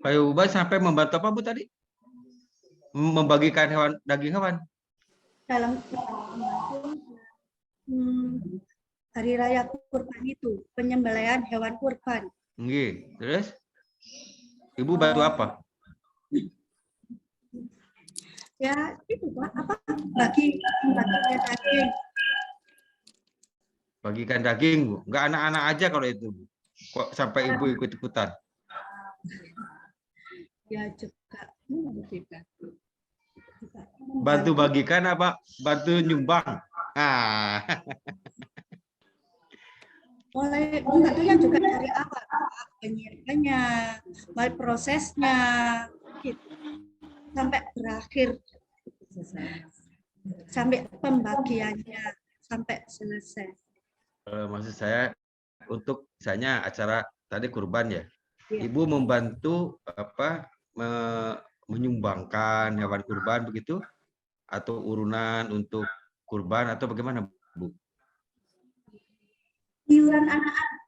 Speaker 1: Pak Yuban sampai membantu apa, Bu, tadi? Membagikan daging hewan.
Speaker 6: Dalam hari raya kurban itu, penyembelihan hewan kurban.
Speaker 1: Nggih, terus Ibu bantu apa?
Speaker 6: Ya itu Pak, bagikan daging.
Speaker 1: Bagikan daging, Bu. Enggak anak-anak aja kalau itu, Bu. Kok sampai Ibu ikut-ikutan?
Speaker 6: Ya juga
Speaker 1: Bantu bagikan apa? Bantu nyumbang? Ah.
Speaker 6: Mulai membantunya juga dari awal, penyiapannya, mulai prosesnya, gitu. Sampai berakhir, sampai pembagiannya, sampai selesai.
Speaker 1: Maksud saya untuk misalnya acara tadi kurban ya,
Speaker 6: Ya.
Speaker 1: Ibu membantu apa menyumbangkan hewan kurban begitu atau urunan untuk kurban atau bagaimana, Bu?
Speaker 6: Iuran anak-anak.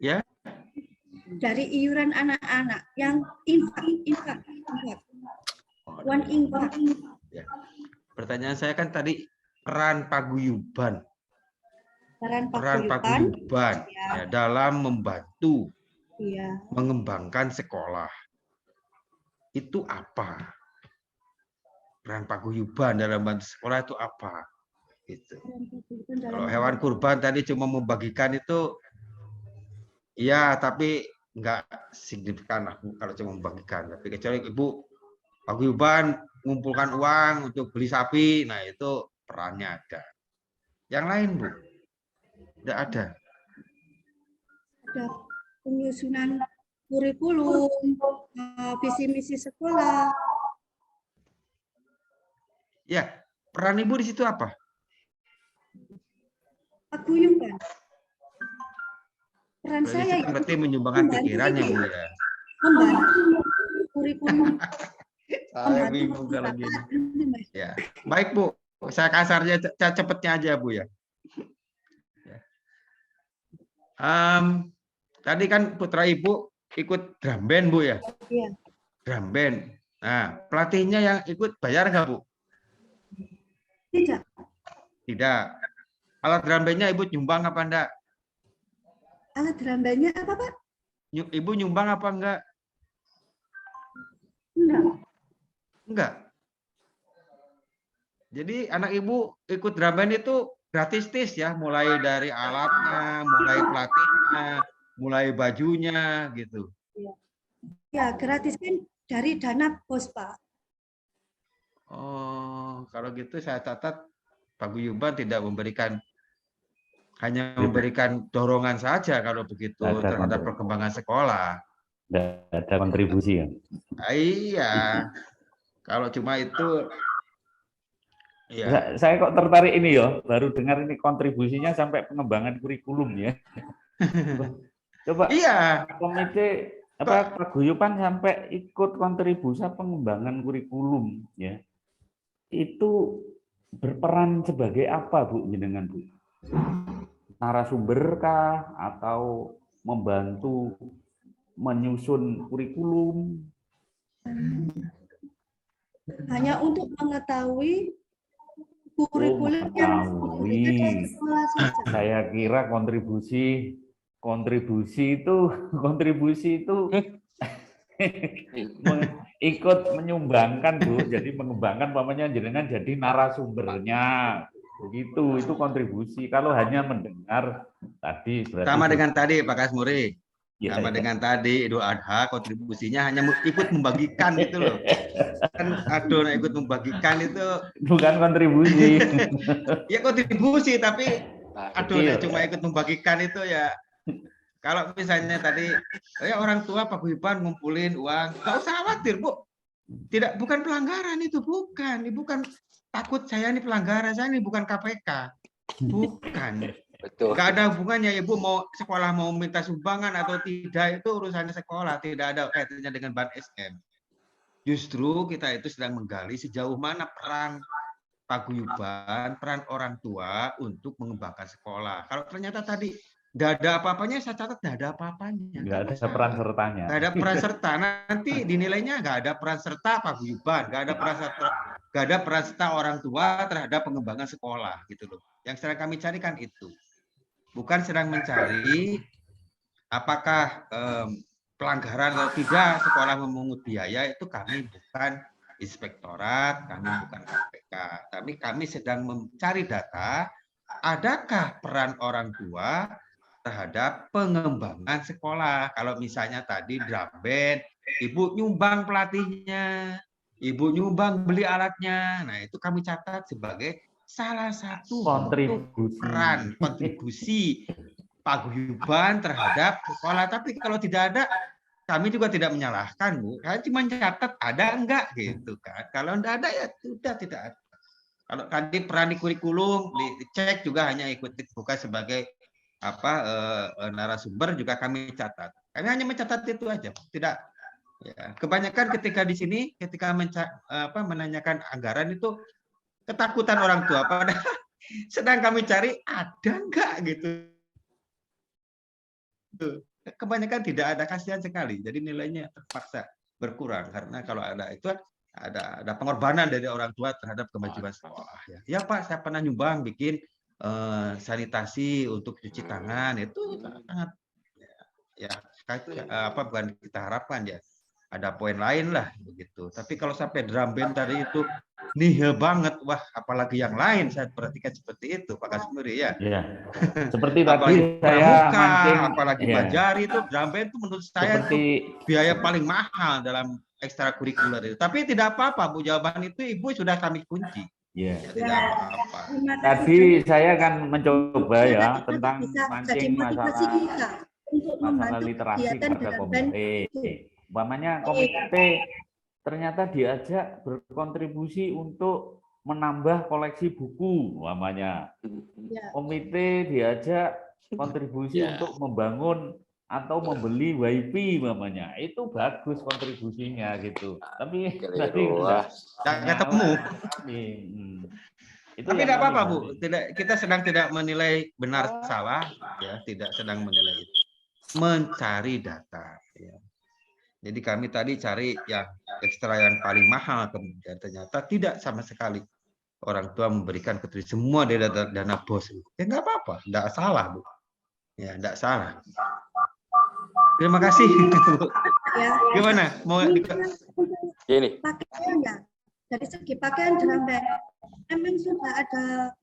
Speaker 1: Ya.
Speaker 6: Dari iuran anak-anak yang infak. One infak.
Speaker 1: Ya. Pertanyaan saya kan tadi peran paguyuban. Peran paguyuban ya, dalam membantu mengembangkan sekolah. Itu apa? Peran paguyuban dalam membantu sekolah itu apa? Gitu. Kalau hewan kurban tadi cuma membagikan itu, ya tapi nggak signifikan lah kalau cuma membagikan. Tapi kecuali Ibu paguyuban mengumpulkan uang untuk beli sapi, nah itu perannya ada. Yang lain, Bu? Tidak ada.
Speaker 6: Ada penyusunan kurikulum, visi misi sekolah.
Speaker 1: Ya, peran Ibu di situ apa?
Speaker 6: Paguyuban. Peran saya
Speaker 1: itu berarti menyumbangkan pikirannya, Bu ya.
Speaker 6: Membantu kurikulum.
Speaker 1: Saya bingung kalau gini. Ya, baik Bu. Saya kasarnya cepetnya aja Bu ya. Tadi kan putra Ibu ikut drum band Bu ya.
Speaker 6: Iya.
Speaker 1: Drum band. Nah, pelatihnya yang ikut bayar nggak Bu?
Speaker 6: Tidak.
Speaker 1: Tidak. Alat drum bandnya Ibu nyumbang apa enggak?
Speaker 6: Alat drum bandnya apa Pak?
Speaker 1: Ibu nyumbang apa enggak?
Speaker 6: Enggak.
Speaker 1: Enggak. Jadi anak Ibu ikut drum band itu gratis ya, mulai dari alatnya, mulai pelatihnya, mulai bajunya gitu.
Speaker 6: Ya, gratis kan dari dana pos, Pak.
Speaker 1: Oh, kalau gitu saya catat paguyuban tidak memberikan, hanya memberikan dorongan saja kalau begitu terhadap perkembangan sekolah.
Speaker 3: Tidak ada kontribusi ya?
Speaker 1: Iya, kalau cuma itu.
Speaker 3: Ya. Saya kok tertarik ini ya, baru dengar ini kontribusinya sampai pengembangan kurikulum ya. Coba
Speaker 1: iya.
Speaker 3: Komite apa paguyuban sampai ikut kontribusi pengembangan kurikulum ya. Itu berperan sebagai apa Bu jenengan Bu? Narasumber kah atau membantu menyusun kurikulum?
Speaker 6: Hanya untuk mengetahui kurikulum yang
Speaker 3: saya kira kontribusi itu ikut menyumbangkan Bu, jadi mengembangkan pamannya jenengan jadi narasumbernya begitu, itu kontribusi. Kalau hanya mendengar tadi berarti
Speaker 1: sama dengan tadi Pak Kasmuri.
Speaker 3: Ya,
Speaker 1: sama dengan tadi Idul Adha, kontribusinya hanya ikut membagikan gitu loh. Kan aduh, ikut membagikan itu
Speaker 3: bukan kontribusi.
Speaker 1: Ya kontribusi, tapi aduh, cuma ikut membagikan itu ya. Kalau misalnya tadi ya orang tua paguyuban ngumpulin uang, nggak usah khawatir Bu. Bukan pelanggaran itu, bukan. Ini bukan takut saya ini pelanggaran, saya ini bukan KPK. Bukan.
Speaker 5: Betul.
Speaker 1: Nggak ada hubungannya Ibu mau sekolah mau minta sumbangan atau tidak, itu urusannya sekolah, tidak ada kaitannya dengan ban SM. Justru kita itu sedang menggali sejauh mana peran paguyuban, peran orang tua untuk mengembangkan sekolah. Kalau ternyata tadi nggak ada apa-apanya, saya catat nggak ada apa-apanya.
Speaker 3: Nggak ada peran sertanya.
Speaker 1: Nggak ada peran serta. Nanti dinilainya nggak ada peran serta paguyuban, nggak ada peran serta orang tua terhadap pengembangan sekolah gitu loh. Yang sedang kami carikan itu. Bukan sedang mencari apakah pelanggaran atau tidak sekolah memungut biaya, itu kami bukan inspektorat, kami bukan KPK. Tapi kami sedang mencari data, adakah peran orang tua terhadap pengembangan sekolah. Kalau misalnya tadi drum band, Ibu nyumbang pelatihnya, Ibu nyumbang beli alatnya, nah itu kami catat sebagai salah satu kontribusi paguyuban terhadap sekolah. Tapi kalau tidak ada, kami juga tidak menyalahkan, Bu. Kami cuma catat ada enggak gitu kan. Kalau tidak ada ya sudah tidak ada. Kalau tadi peran di kurikulum dicek juga hanya ikut bukan sebagai narasumber, juga kami catat. Kami hanya mencatat itu aja, tidak. Ya, kebanyakan ketika di sini ketika menanyakan anggaran itu ketakutan orang tua, padahal sedang kami cari ada enggak gitu. Kebanyakan tidak ada, kasihan sekali. Jadi nilainya terpaksa berkurang karena kalau ada itu ada pengorbanan dari orang tua terhadap kemajuan sekolah. Ya Pak, saya pernah nyumbang bikin sanitasi untuk cuci tangan, itu sangat bukan kita harapkan ya. Ada poin lain lah begitu. Tapi kalau sampai drum band tadi itu nihil banget, wah apalagi yang lain saya perhatikan seperti itu Pak Kasmiri ya.
Speaker 3: Iya. Seperti tadi saya mancing,
Speaker 1: apalagi Bajari itu drum band itu menurut saya itu biaya paling mahal dalam ekstrakurikuler itu. Tapi tidak apa-apa Bu, jawaban itu Ibu sudah kami kunci.
Speaker 3: Iya.
Speaker 1: Tidak apa-apa.
Speaker 3: Tadi saya akan mencoba ya tentang mancing masalah literasi kepada komite. Umpamanya komite ternyata diajak berkontribusi untuk menambah koleksi buku, umpamanya. Komite diajak kontribusi untuk membangun atau membeli WiFi, umpamanya. Itu bagus kontribusinya gitu. Tapi tadi
Speaker 1: nggak ketemu.
Speaker 3: Itu
Speaker 1: tapi tidak apa-apa Bu, kita sedang tidak menilai benar salah, ya, tidak sedang menilai itu. Mencari data. Ya. Jadi kami tadi cari yang ekstra yang paling mahal, kemudian ternyata tidak sama sekali orang tua memberikan kontribusi semua dari dana BOS. Ya nggak apa-apa, nggak salah Bu. Ya nggak salah. Terima kasih.
Speaker 6: Ya.
Speaker 1: Gimana? Mau
Speaker 5: ini?
Speaker 6: Pakaiannya dari segi pakaian drum band memang sudah ada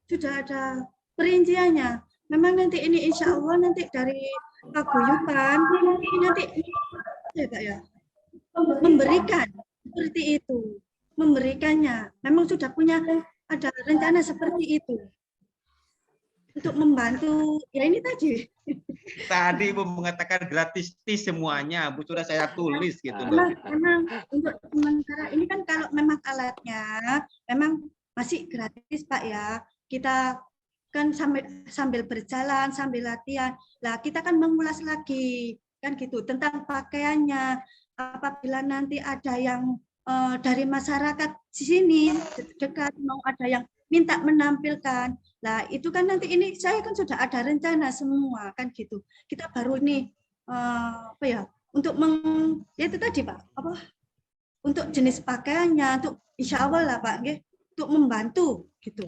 Speaker 6: sudah ada perinciannya. Memang nanti ini insya Allah nanti dari paguyuban nanti ya Pak ya memberikan seperti itu, memberikannya memang sudah punya ada rencana seperti itu untuk membantu ya ini tadi
Speaker 1: Ibu mengatakan gratis semuanya, Bu, sudah saya tulis gitu
Speaker 6: loh. Memang untuk sementara ini kan kalau memang alatnya memang masih gratis Pak ya, kita kan sambil berjalan, sambil latihan. Lah kita kan mengulas lagi kan gitu tentang pakaiannya. Apabila nanti ada yang dari masyarakat di sini dekat mau ada yang minta menampilkan. Lah itu kan nanti ini saya kan sudah ada rencana semua kan gitu. Kita baru nih untuk ya itu tadi Pak, untuk jenis pakaiannya, untuk insya Allah lah Pak, untuk membantu gitu.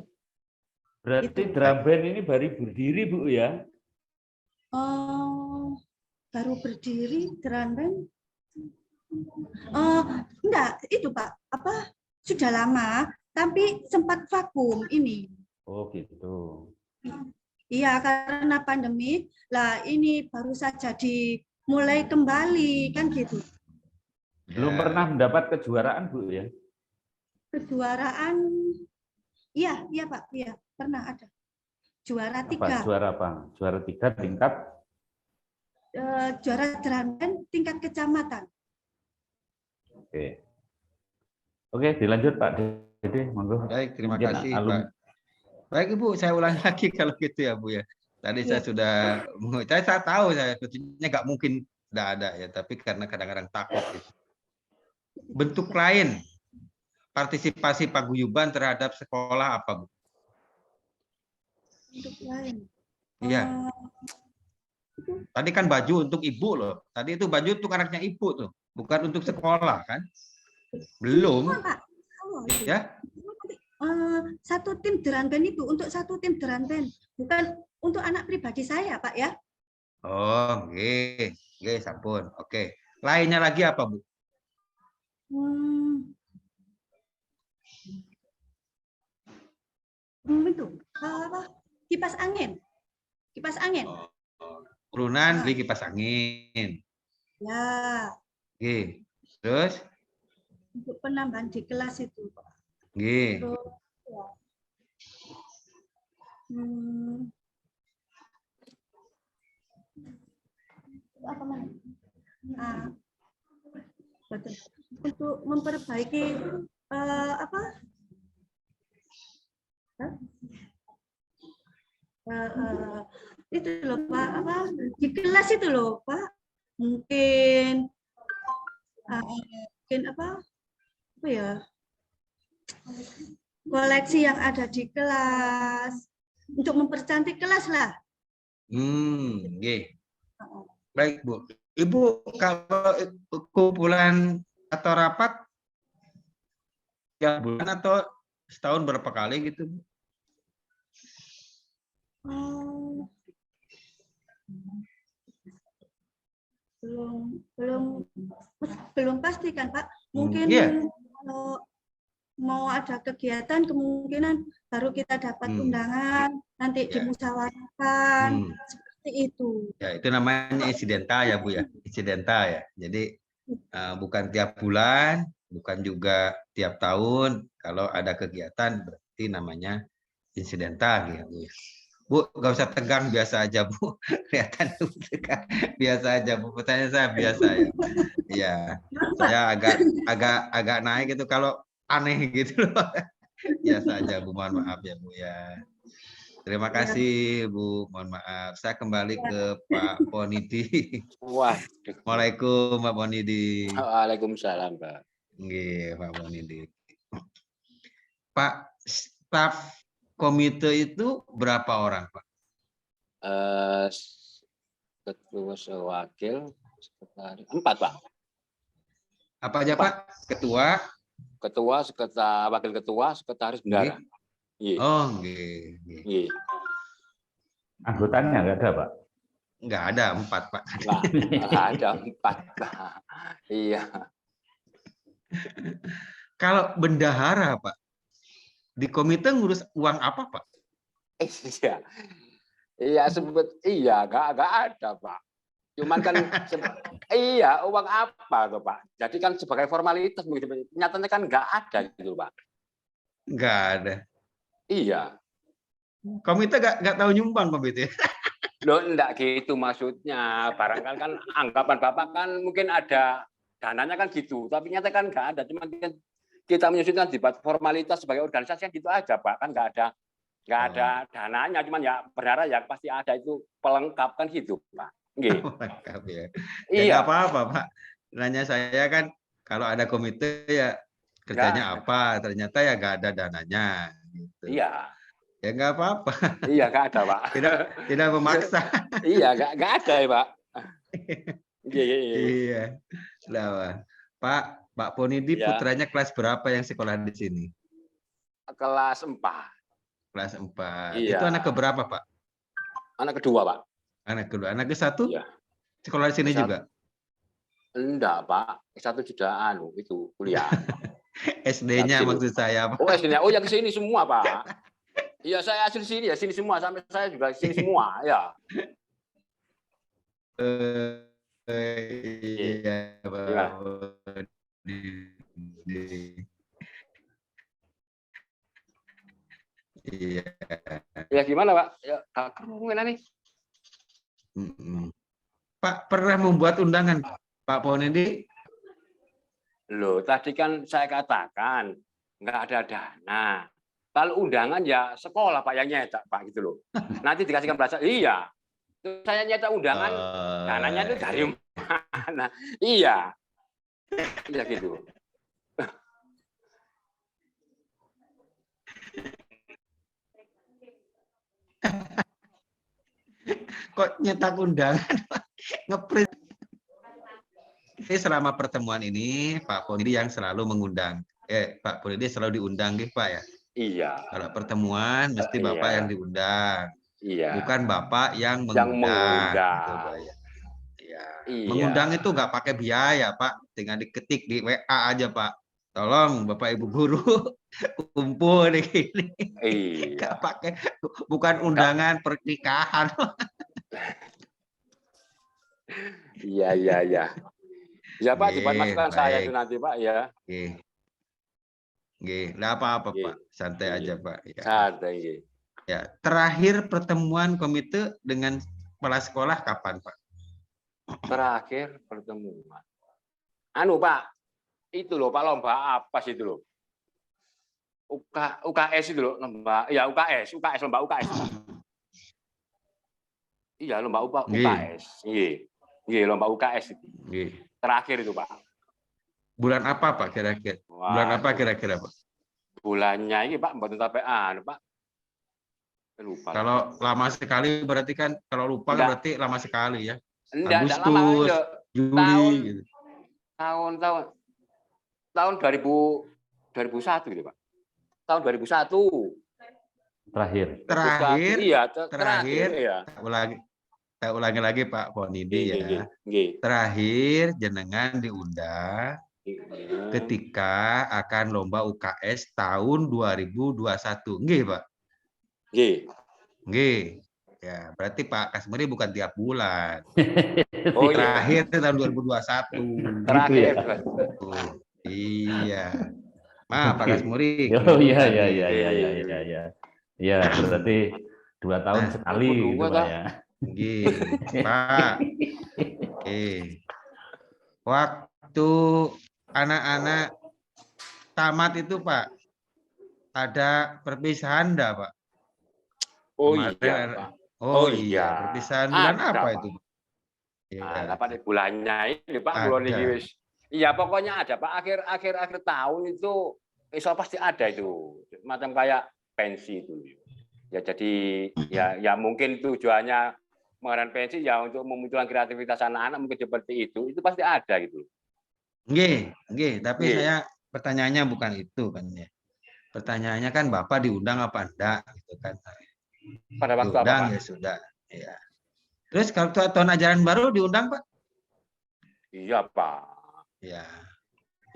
Speaker 3: Berarti drum band ini baru berdiri Bu ya?
Speaker 6: Baru berdiri drum band? Enggak, itu Pak, sudah lama, tapi sempat vakum ini.
Speaker 3: Oh gitu.
Speaker 6: Iya, karena pandemi, lah ini baru saja dimulai kembali kan gitu.
Speaker 3: Belum pernah mendapat kejuaraan Bu ya?
Speaker 6: Kejuaraan, iya Pak, iya. Pernah ada juara 3.
Speaker 3: Juara apa? Juara 3 tingkat?
Speaker 6: Juara drum band tingkat kecamatan.
Speaker 3: Oke, dilanjut Pak Dede, monggo.
Speaker 1: Baik, terima kasih Pak. Baik Ibu, saya ulangi lagi kalau gitu ya Bu ya. Tadi saya sudah, saya tahu saya sebetulnya nggak mungkin tidak ada ya, tapi karena kadang-kadang takut gitu. Bentuk lain partisipasi paguyuban terhadap sekolah apa Bu?
Speaker 6: Bentuk lain.
Speaker 1: Iya. Tadi kan baju untuk ibu loh. Tadi itu baju untuk anaknya ibu tuh, bukan untuk sekolah kan? Belum.
Speaker 6: Pak. Oh,
Speaker 1: ya.
Speaker 6: Satu tim Deranben itu untuk satu tim Deranben, bukan untuk anak pribadi saya, Pak ya.
Speaker 1: Oh, oke, sampun. Oke. Lainnya lagi apa, Bu?
Speaker 6: Itu apa? Kipas angin. Kipas angin.
Speaker 1: Turunan beli kipas angin.
Speaker 6: Ya.
Speaker 1: Oke. Terus?
Speaker 6: Untuk penambahan di kelas itu, Pak.
Speaker 1: Oke.
Speaker 6: Ya. Apa namanya? Betul. Untuk memperbaiki apa? Itu loh Pak, apa di kelas itu loh Pak, mungkin apa ya, koleksi yang ada di kelas untuk mempercantik kelas lah.
Speaker 1: Baik Bu. Ibu kalau kumpulan atau rapat tiap bulan atau setahun berapa kali gitu Bu?
Speaker 6: Belum pasti kan Pak, mungkin mau ada kegiatan kemungkinan baru kita dapat undangan, nanti dimusyawarahkan seperti itu.
Speaker 1: Ya itu namanya insidental ya Bu ya, insidental ya. Jadi bukan tiap bulan, bukan juga tiap tahun. Kalau ada kegiatan berarti namanya insidental ya Bu. Bu, nggak usah tegang, biasa aja Bu. Kelihatan biasa aja Bu. Pertanyaan saya biasa ya. Iya, saya agak naik itu kalau aneh gitu loh. Biasa aja Bu, mohon maaf ya Bu ya. Terima kasih Bu, mohon maaf. Saya kembali ke Pak Ponidi. Waalaikumsalam Pak Ponidi.
Speaker 5: Waalaikumsalam Pak.
Speaker 1: Nggih, Pak Ponidi. Pak, staf komite itu berapa orang, Pak?
Speaker 5: Ketua, sewakil, sekretaris 4, Pak.
Speaker 1: Apa aja, Pak? Ketua,
Speaker 5: wakil ketua, sekretaris bendahara.
Speaker 1: Oh, nggih.
Speaker 3: Anggotanya nggak ada, Pak?
Speaker 1: Nggak ada, 4, Pak.
Speaker 5: Nggak ada 4, Pak. Iya.
Speaker 1: Kalau bendahara, Pak, di komite ngurus uang apa, Pak?
Speaker 5: Iya, nggak ada, Pak. Cuman kan uang apa tuh, Pak? Jadi kan sebagai formalitas, nyatanya kan nggak ada gitu, Pak.
Speaker 1: Nggak ada.
Speaker 5: Iya.
Speaker 1: Komite nggak tahu nyumbang komite.
Speaker 5: Loh, enggak gitu maksudnya. Barangkali kan anggapan Bapak kan mungkin ada dananya kan gitu, tapi nyata kan nggak ada. Cuma kita menyusunkan di formalitas sebagai organisasi gitu aja, Pak. Kan nggak ada dananya, cuman ya berharap ya pasti ada itu pelengkap kan gitu, Pak.
Speaker 1: Pelengkap ya.
Speaker 5: Iya.
Speaker 1: Nggak apa-apa, Pak. Nanya saya kan kalau ada komite ya kerjanya apa, ternyata ya nggak ada dananya. Gitu.
Speaker 5: Iya.
Speaker 1: Ya nggak apa-apa.
Speaker 5: Iya, nggak ada, Pak.
Speaker 1: Tidak memaksa.
Speaker 5: Iya, nggak ada ya, Pak.
Speaker 1: Iya. Nah, Pak Ponidi putranya kelas berapa yang sekolah di sini?
Speaker 5: Kelas 4.
Speaker 1: Kelas 4.
Speaker 5: Iya.
Speaker 1: Itu anak keberapa, Pak?
Speaker 5: Anak kedua, Pak.
Speaker 1: Anak kedua. Anak ke-1?
Speaker 5: Iya.
Speaker 1: Sekolah di sini juga?
Speaker 5: Enggak, Pak. Satu sudah itu kuliah.
Speaker 1: SD-nya maksud saya, Pak.
Speaker 5: Oh, SD-nya. Oh, ya ke sini semua, Pak. Iya, saya asli sini ya, sini semua, sampai saya juga sini semua, ya.
Speaker 1: Iya, Pak. Iya.
Speaker 5: Ya gimana, Pak? Ya, kerumunan nih.
Speaker 1: Pak pernah membuat undangan, Pak Ponidi?
Speaker 5: Loh, tadi kan saya katakan nggak ada dana. Kalau undangan ya sekolah Pak yang nyetak Pak gitu loh. Nanti dikasihkan pelajaran. Iya. Terus saya nyetak undangan, dananya itu dari mana? Iya. Iya gitu.
Speaker 1: Kok nyetak undangan? Ngeprint. Ini selama pertemuan ini Pak Ponidi yang selalu mengundang. Pak Ponidi selalu diundang gitu Pak ya?
Speaker 5: Iya.
Speaker 1: Kalau pertemuan mesti Bapak
Speaker 5: Iya.
Speaker 1: yang diundang.
Speaker 5: Iya.
Speaker 1: Bukan Bapak yang
Speaker 5: Yang
Speaker 1: mengundang.
Speaker 5: mengundang.
Speaker 1: Gitu, Pak, ya. Ya.
Speaker 5: Iya.
Speaker 1: Mengundang itu nggak pakai biaya Pak. Tinggal diketik di WA aja Pak. Tolong Bapak Ibu guru kumpul di sini.
Speaker 5: Iya.
Speaker 1: Nggak pakai, bukan undangan pernikahan.
Speaker 5: Iya, iya, iya. Ya Pak, dibuat masukan saya
Speaker 1: baik.
Speaker 5: itu nanti Pak ya.
Speaker 1: Nggak apa-apa Pak, santai aja Pak. Ya.
Speaker 5: Santai.
Speaker 1: Ya, terakhir pertemuan komite dengan kepala sekolah kapan Pak?
Speaker 5: Terakhir pertemuan. Anu Pak, itu loh Pak, lomba apa sih itu loh? UKS itu loh, lomba. Ya UKS, lomba UKS. Iya, lomba UKS. Iya, lomba UKS itu. Terakhir itu Pak.
Speaker 1: Bulan apa Pak kira-kira? Bulan apa kira-kira Pak?
Speaker 5: Bulannya ini Pak, buat sampai Pak. Lupa.
Speaker 1: Kalau lama sekali berarti kan, kalau lupa kan berarti lama sekali ya.
Speaker 5: Enggak
Speaker 1: Agustus,
Speaker 5: lama,
Speaker 1: Juli gitu.
Speaker 5: Tahun 2001 gitu Pak. Tahun 2001.
Speaker 1: Terakhir.
Speaker 5: Iya, terakhir. Iya.
Speaker 1: Saya ulangi lagi Pak Ponidi ya. Terakhir jenengan diundang ketika akan lomba UKS tahun 2021. Nggih, Pak? Nggih. Ya, berarti Pak Kasmuri bukan tiap bulan.
Speaker 5: Oh,
Speaker 1: terakhir tahun 2021.
Speaker 5: Terakhir.
Speaker 1: Gitu ya. Iya. Maaf Pak Kasmuri.
Speaker 3: Oh iya. Ya, berarti 2 tahun sekali gitu Pak ya.
Speaker 1: Pak. Waktu anak-anak tamat itu Pak, ada perpisahan enggak Pak?
Speaker 5: Oh iya Pak.
Speaker 1: Oh iya, perpisahan bulan apa itu?
Speaker 5: Ya. Apa bulannya ini Pak? Bulan ini. Iya pokoknya ada Pak. Akhir tahun itu pasti ada itu. Macam kayak pensi itu. Ya jadi ya mungkin tujuannya mengadakan pensi ya untuk memunculkan kreativitas anak-anak mungkin seperti itu pasti ada gitu.
Speaker 1: Nggih, tapi saya pertanyaannya bukan itu kan ya. Pertanyaannya kan Bapak diundang apa enggak gitu kan.
Speaker 5: Pada waktu
Speaker 1: diundang,
Speaker 5: apa Pak?
Speaker 1: Ya sudah. Ya. Terus kalau tahun ajaran baru diundang Pak?
Speaker 5: Iya Pak.
Speaker 1: Ya.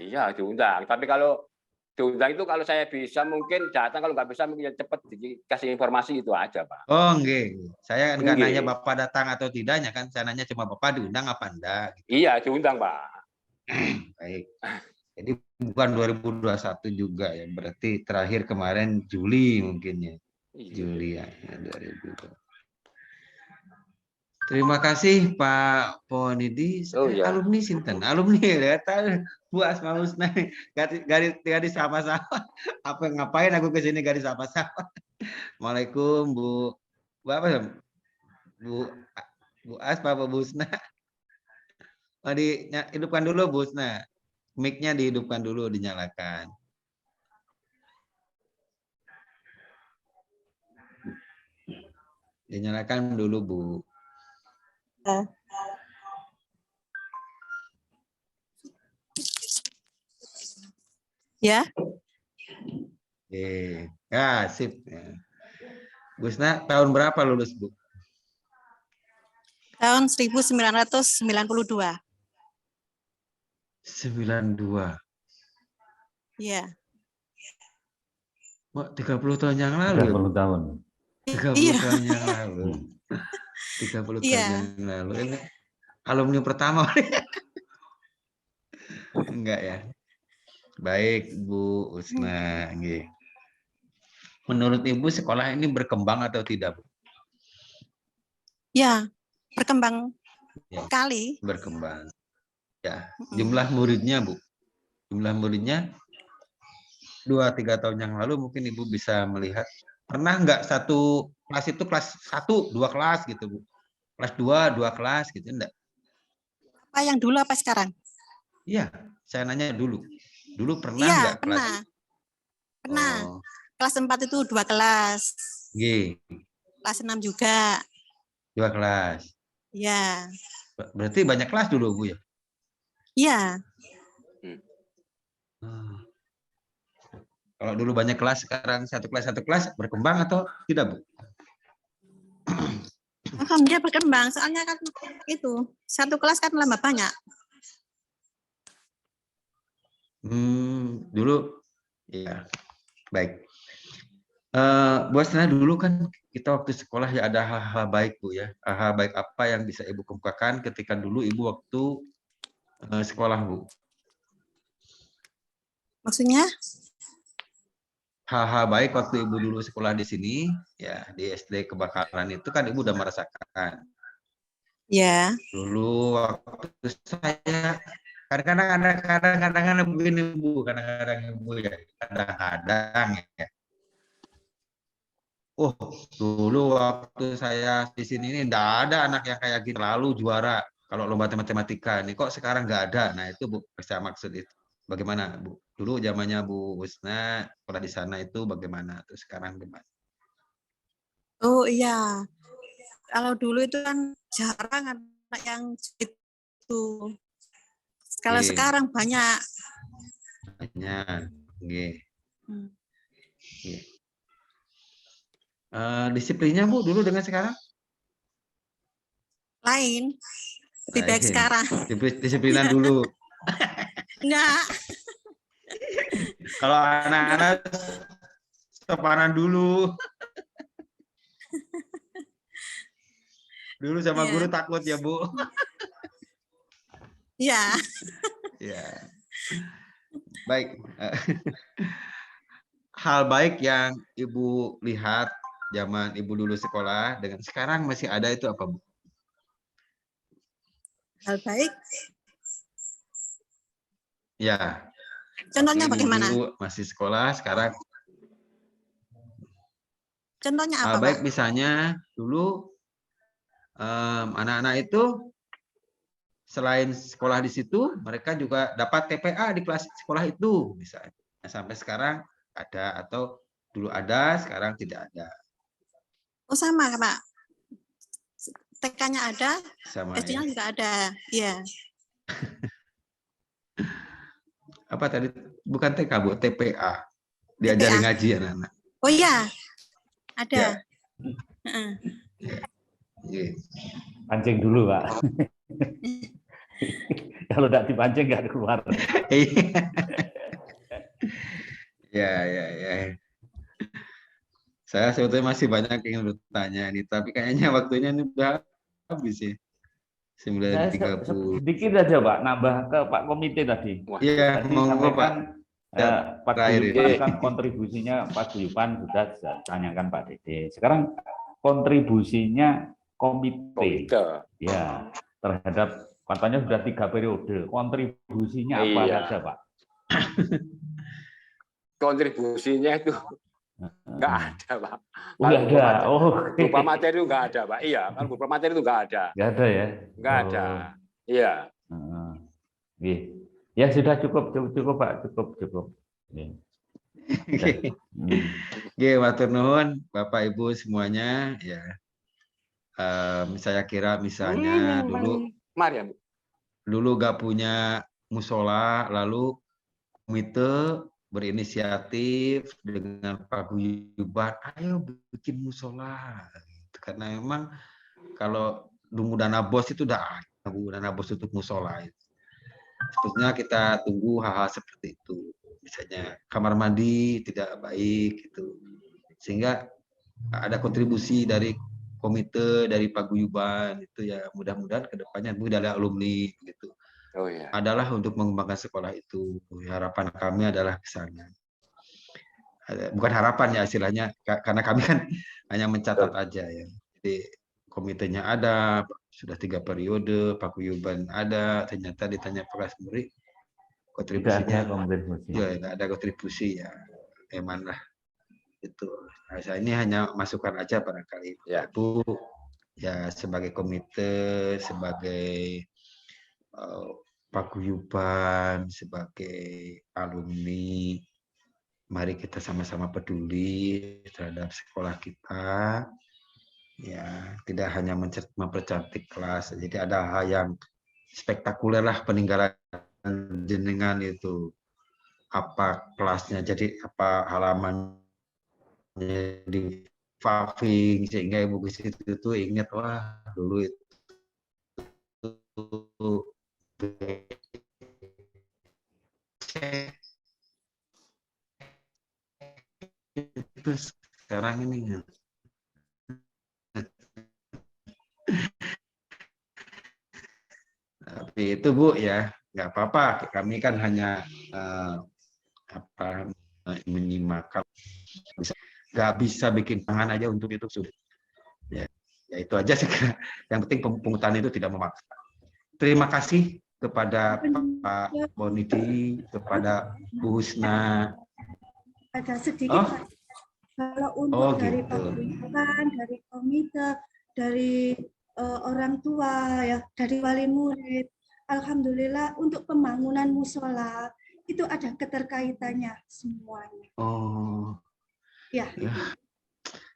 Speaker 5: Iya diundang. Tapi kalau diundang itu kalau saya bisa mungkin datang, kalau nggak bisa mungkin cepat dikasih informasi itu aja Pak.
Speaker 1: Oh nggih. Saya nggak nanya Bapak datang atau tidaknya kan, saya nanya cuma Bapak diundang apa enggak. Gitu.
Speaker 5: Iya diundang Pak.
Speaker 1: Baik. Jadi bukan 2021 juga ya, berarti terakhir kemarin Juli mungkin ya. Juli ya 2020. Terima kasih Pak Ponidi. Alumni sinten? Alumni ya tahu Bu Asma Husna. Garis sama-sama. Apa ngapain aku ke sini garis sama-sama. Assalamualaikum Bu. Apa ya? Bu Asma apa Bu Husna? Hidupkan dulu Bu Husna. Mic-nya dihidupkan dulu, dinyalakan. Dinyalakan dulu Bu.
Speaker 7: Ya.
Speaker 1: Ya, sip. Bu Husna, tahun berapa lulus Bu?
Speaker 7: Tahun 1992.
Speaker 1: 92.
Speaker 7: Iya.
Speaker 1: 30 tahun yang lalu.
Speaker 3: 30 tahun.
Speaker 1: 30 tahun yang lalu. 30 tahun yang lalu. Ini alumni pertama. Enggak ya. Baik Bu Husna. Menurut Ibu sekolah ini berkembang atau tidak Bu?
Speaker 7: Ya, berkembang sekali.
Speaker 1: Berkembang. Ya, jumlah muridnya Bu. Jumlah muridnya 2-3 tahun yang lalu mungkin Ibu bisa melihat, pernah nggak satu kelas itu kelas 1, 2 kelas gitu Bu? Kelas 2, 2 kelas gitu enggak?
Speaker 7: Apa yang dulu apa sekarang?
Speaker 1: Iya, saya nanya dulu. Dulu pernah
Speaker 7: Iya,
Speaker 1: nggak kelas?
Speaker 7: pernah.
Speaker 1: Oh,
Speaker 7: Kelas 4 itu 2 kelas.
Speaker 1: G,
Speaker 7: Kelas 6 juga.
Speaker 1: 2 kelas.
Speaker 7: Ya.
Speaker 1: Berarti banyak kelas dulu Bu ya?
Speaker 7: Iya.
Speaker 1: Hmm. Kalau dulu banyak kelas, sekarang satu kelas berkembang atau tidak Bu?
Speaker 7: Dia berkembang, soalnya kan itu satu kelas kan lama banyak.
Speaker 1: Dulu ya baik. Bu Asna, dulu kan kita waktu sekolah ya ada hal-hal baik Bu ya. Hal-hal baik apa yang bisa Ibu kemukakan ketika dulu Ibu waktu sekolah Bu?
Speaker 7: Maksudnya?
Speaker 1: Hal-hal baik waktu Ibu dulu sekolah di sini, ya di SD Kebakaran itu kan Ibu udah merasakan.
Speaker 7: Ya.
Speaker 1: Dulu waktu saya kadang-kadang begini Bu, kadang-kadang Ibu ya, kadang-kadang ya. Oh, dulu waktu saya di sini ini enggak ada anak yang kayak gitu lalu juara kalau lomba matematika. Nih kok sekarang nggak ada. Nah, itu Bu, saya maksud itu. Bagaimana, Bu? Dulu zamannya Bu Husna sekolah di sana itu bagaimana? Terus sekarang gimana?
Speaker 7: Oh iya. Kalau dulu itu kan jarang anak yang itu. Kalau
Speaker 1: Oke.
Speaker 7: sekarang banyak.
Speaker 1: Banyak. Oke. Oke. Disiplinnya Bu dulu dengan sekarang?
Speaker 7: Lain. Lebih baik
Speaker 1: Lain.
Speaker 7: sekarang.
Speaker 1: Disiplinan dulu.
Speaker 7: Enggak.
Speaker 1: Kalau anak-anak sopanan dulu. Dulu sama guru takut ya, Bu.
Speaker 7: Iya.
Speaker 1: Ya. Baik. Hal baik yang Ibu lihat zaman Ibu dulu sekolah dengan sekarang masih ada itu apa, Bu?
Speaker 7: Hal baik?
Speaker 1: Ya.
Speaker 7: Contohnya
Speaker 1: Ibu
Speaker 7: bagaimana?
Speaker 1: dulu masih sekolah, sekarang
Speaker 7: Contohnya apa,
Speaker 1: hal baik
Speaker 7: Pak?
Speaker 1: misalnya dulu anak-anak itu selain sekolah di situ, mereka juga dapat TPA di kelas sekolah itu, misalnya. Sampai sekarang ada atau dulu ada, sekarang tidak ada.
Speaker 7: Oh sama, Pak. TK-nya ada,
Speaker 1: Sama
Speaker 7: SD-nya
Speaker 1: ya.
Speaker 7: juga ada. Iya.
Speaker 1: Apa tadi? Bukan TK, Bu, TPA. Diajarin
Speaker 7: TPA.
Speaker 1: ngaji anak-anak.
Speaker 7: Oh iya, ada.
Speaker 1: Ya.
Speaker 3: Ya. Pancing dulu, Pak. Kalau tidak dipancing nggak keluar.
Speaker 1: Ya. Saya sebetulnya masih banyak yang bertanya nih, tapi kayaknya waktunya ini udah habis ya. 9.30.
Speaker 3: Sedikit aja Pak, nambah ke Pak Komite tadi.
Speaker 1: Iya,
Speaker 3: tadi
Speaker 1: monggo Pak.
Speaker 3: Pak Guyupan kan kontribusinya Pak Guyupan sudah tanyakan Pak Dede. Sekarang kontribusinya komite. Ya, terhadap katanya sudah 3 periode. Kontribusinya apa saja Pak?
Speaker 5: Kontribusinya itu nggak ada, Pak.
Speaker 3: Nggak ada.
Speaker 5: Berupa materi itu nggak ada, Pak. Iya, kan berupa materi itu nggak ada.
Speaker 3: Nggak ada ya?
Speaker 5: Nggak ada. Iya.
Speaker 3: Ya sudah cukup Pak, cukup.
Speaker 1: Oke, matur nuwun Bapak Ibu semuanya ya. Saya kira misalnya dulu nggak punya musola, lalu komite berinisiatif dengan Pak Guyuban, ayo bikin musola. Karena memang kalau nunggu dana bos itu udah nunggu dana bos untuk musola. Sebetulnya kita tunggu hal-hal seperti itu. Misalnya kamar mandi tidak baik gitu. Sehingga ada kontribusi dari komite dari Pak Guyuban itu ya, mudah-mudahan kedepannya mungkin dari alumni gitu.
Speaker 5: Oh, ya.
Speaker 1: Adalah untuk mengembangkan sekolah itu. Harapan kami adalah ke sana. Bukan harapan ya istilahnya, karena kami kan hanya mencatat aja ya. Jadi komitenya ada, sudah 3 periode, Pak Guyuban ada, ternyata ditanya Pak Asmuri, kontribusinya
Speaker 3: tidak ada kontribusi.
Speaker 1: Ya, tidak ada kontribusi ya. Eman lah itu. Nah, saya ini hanya masukan aja barangkali
Speaker 5: Ya.
Speaker 1: Bu, ya sebagai komite, sebagai paguyuban, sebagai alumni, mari kita sama-sama peduli terhadap sekolah kita. Ya, tidak hanya mempercantik kelas, jadi ada hal yang spektakuler lah peninggalan jenengan itu. Apa kelasnya, jadi apa halamannya di paving, sehingga ibu ke situ tuh ingat, wah dulu itu itu sekarang ini. Tapi itu Bu ya, nggak apa-apa. Kami kan hanya menyimak. Nggak bisa bikin tangan aja untuk itu sudah. Ya itu aja sih. Yang penting pungutan itu tidak memaksa. Terima kasih kepada Pak Bonidi, kepada Bu Husna.
Speaker 6: Ada sedikit Pak. Kalau untuk dari
Speaker 1: gitu.
Speaker 6: paguyuban, dari komite, dari orang tua, ya, dari wali murid, alhamdulillah untuk pembangunan musola itu ada keterkaitannya semuanya.
Speaker 1: Oh,
Speaker 6: ya.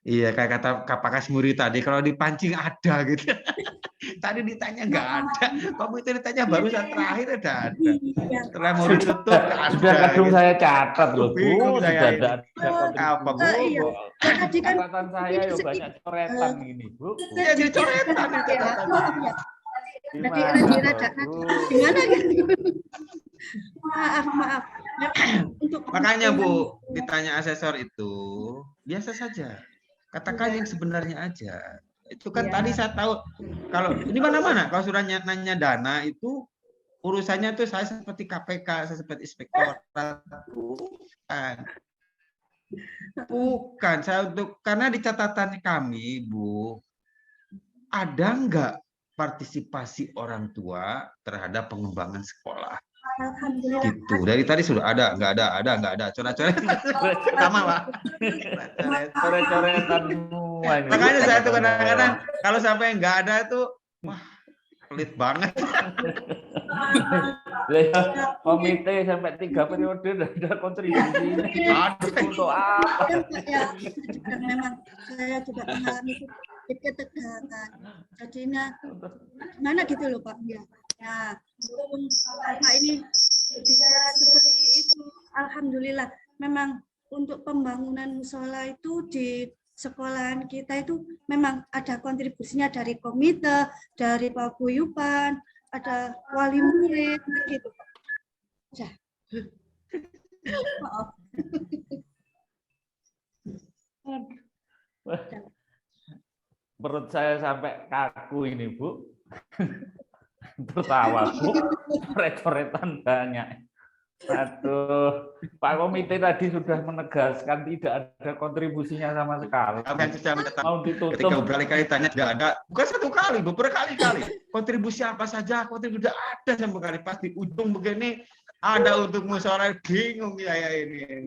Speaker 1: Iya, kayak kata Pak Kasmuri tadi, kalau dipancing ada gitu. Tadi ditanya nggak ada, kamu itu ditanya baru saat terakhir ada. Setelah mau ditutup ada.
Speaker 3: Sudah kadung saya catat loh, Bu.
Speaker 1: Bingung
Speaker 3: Sudah
Speaker 1: saya
Speaker 3: ada
Speaker 1: apa, Bu?
Speaker 6: Tadi kan
Speaker 3: catatan saya ya banyak coretan ini, Bu.
Speaker 1: Iya, jadi coretan itu catatan.
Speaker 6: Gimana gitu? Maaf.
Speaker 1: Makanya Bu, ditanya asesor itu biasa saja. Katakan yang sebenarnya aja. Itu kan tadi saya tahu, kalau ini mana-mana, kalau sudah nanya dana itu urusannya tuh saya seperti KPK, saya seperti inspektorat. Bukan, saya untuk, karena di catatan kami, Bu, ada nggak partisipasi orang tua terhadap pengembangan sekolah? Gitu. Dari tadi sudah ada, nggak ada. Coret-coret sama Pak.
Speaker 3: Coret-coretan semua ini.
Speaker 1: Makanya saya tuh kadang-kadang kalau sampai nggak ada tuh, wah pelit banget.
Speaker 3: Komite sampai 3 periode udah ada kontribusinya. Untuk apa?
Speaker 6: Memang saya juga mengalami ketegangan. Jadinya mana gitu loh Pak. Ya. Nah, Pak ini bisa seperti itu. Alhamdulillah. Memang untuk pembangunan musola itu di sekolahan kita itu memang ada kontribusinya dari komite, dari paguyuban, ada wali murid, gitu. Ya. Maaf.
Speaker 3: Perut saya sampai kaku ini, Bu. Tertawa, Bu. Coret-coretan banyak. Aduh, Pak Komite tadi sudah menegaskan tidak ada kontribusinya sama sekali. Mau ditutup.
Speaker 1: Ketika berkali-kali tanya tidak ada, bukan satu kali, berkali-kali. Kontribusi apa saja, kontribusi ada sama kali. Pasti ujung begini ada untuk musola, bingung ya ini.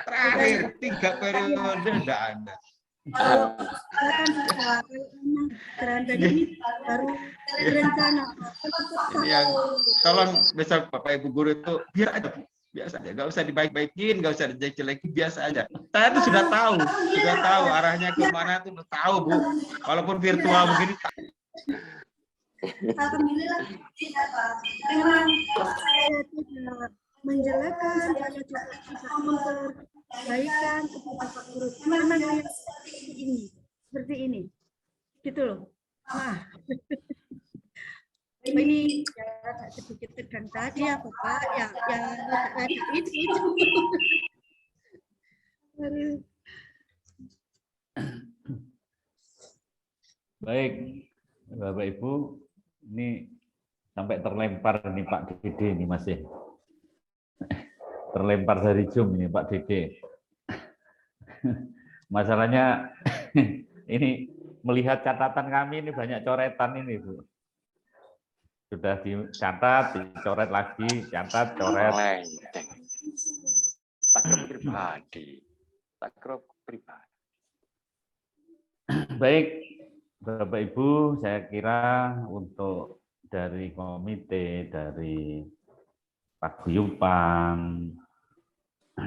Speaker 1: Terakhir 3 periode tidak ada.
Speaker 6: Ini baru rencana.
Speaker 1: Yang tolong besok Bapak Ibu guru itu biar aja biasa aja, nggak usah dibaik-baikin, nggak usah dijelek-jelekin, biasa aja. Saya tuh sudah tahu arahnya kemana tuh udah tahu Bu, walaupun virtual begini.
Speaker 6: Alhamdulillah memang saya tidak menjelekkan, saya juga tidak memperbaikan kepada Pak Guru. Memang yang seperti ini, gitu loh. Nah, ini ya sedikit tegang tadi ya Bapak, ya itu.
Speaker 3: Baik, Bapak Ibu, ini sampai terlempar nih Pak Dede ini masih terlempar dari Zoom ini Pak Dede. Masalahnya ini melihat catatan kami ini banyak coretan ini Bu. Sudah dicatat, dicoret lagi, catat, coret.
Speaker 5: takrab pribadi. Takrab pribadi.
Speaker 3: Baik, Bapak Ibu, saya kira untuk dari komite, dari paguyuban,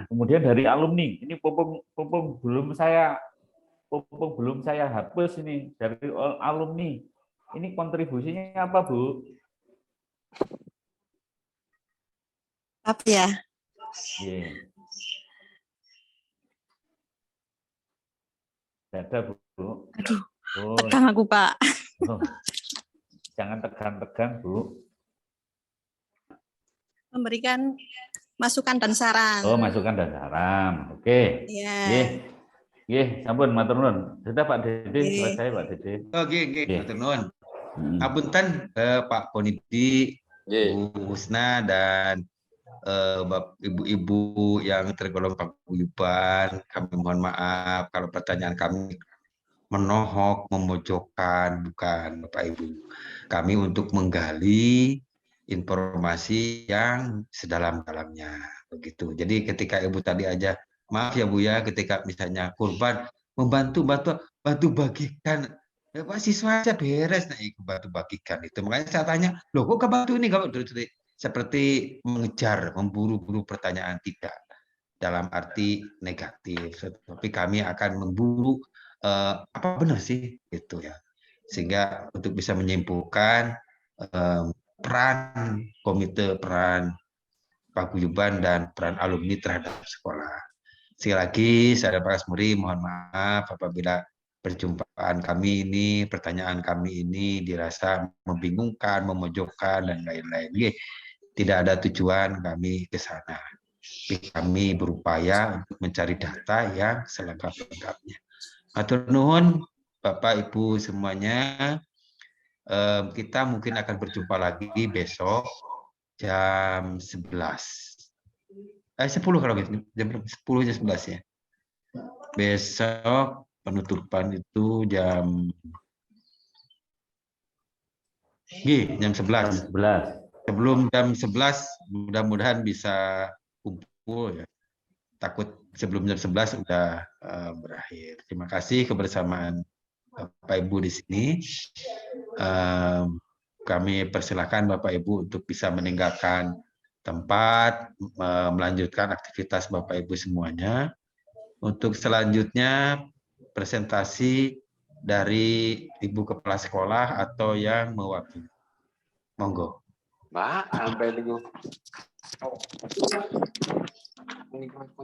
Speaker 3: kemudian dari alumni, ini pupung belum saya hapus ini dari alumni. Ini kontribusinya apa, Bu?
Speaker 7: Apa ya?
Speaker 3: Yeah. Ada, Bu.
Speaker 7: Aduh,
Speaker 3: Oh,
Speaker 7: tegang aku, Pak.
Speaker 3: oh. Jangan tegang-tegang, Bu.
Speaker 7: Memberikan masukan dan saran.
Speaker 3: Oh, masukan dan saran. Oke.
Speaker 7: Iya.
Speaker 3: Nggih, sampun matur nuwun. Sudah Pak Dede,
Speaker 7: Nggih.
Speaker 3: selesai Pak Dede.
Speaker 1: Oke, matur nuwun.
Speaker 3: Hmm.
Speaker 1: Apunten Pak Ponidi, Bu Husna dan ibu-ibu yang tergolong paguyuban, kami mohon maaf kalau pertanyaan kami menohok, memojokkan, bukan Bapak Ibu. Kami untuk menggali informasi yang sedalam-dalamnya, begitu. Jadi ketika Ibu tadi aja, maaf ya Bu ya, ketika misalnya kurban bantu bagikan, ya, Pak siswa aja beres, nah bantu bagikan itu. Makanya saya tanya, loh kok kebantu ini kalau seperti mengejar, memburu-buru pertanyaan, tidak dalam arti negatif, tapi kami akan memburu apa benar sih itu ya, sehingga untuk bisa menyimpulkan peran komite, peran paguyuban dan peran alumni terhadap sekolah. Sekali lagi saya Pak Asmuri mohon maaf apabila perjumpaan kami ini, pertanyaan kami ini dirasa membingungkan, memojokkan dan lain-lain. Tidak ada tujuan kami ke sana. Kami berupaya untuk mencari data yang selengkap-lengkapnya. Matur nuwun Bapak Ibu semuanya. Kita mungkin akan berjumpa lagi besok jam 11. 10 kalau gitu. Jam 10 jam 11 ya. Besok penutupan itu jam jam 11. Sebelum jam 11 mudah-mudahan bisa kumpul ya. Takut sebelum jam 11 sudah berakhir. Terima kasih kebersamaan Bapak Ibu di sini. Kami persilakan Bapak Ibu untuk bisa meninggalkan tempat, melanjutkan aktivitas Bapak Ibu semuanya. Untuk selanjutnya presentasi dari Ibu Kepala Sekolah atau yang mewakili. Monggo.
Speaker 5: Mbak, sampai tunggu.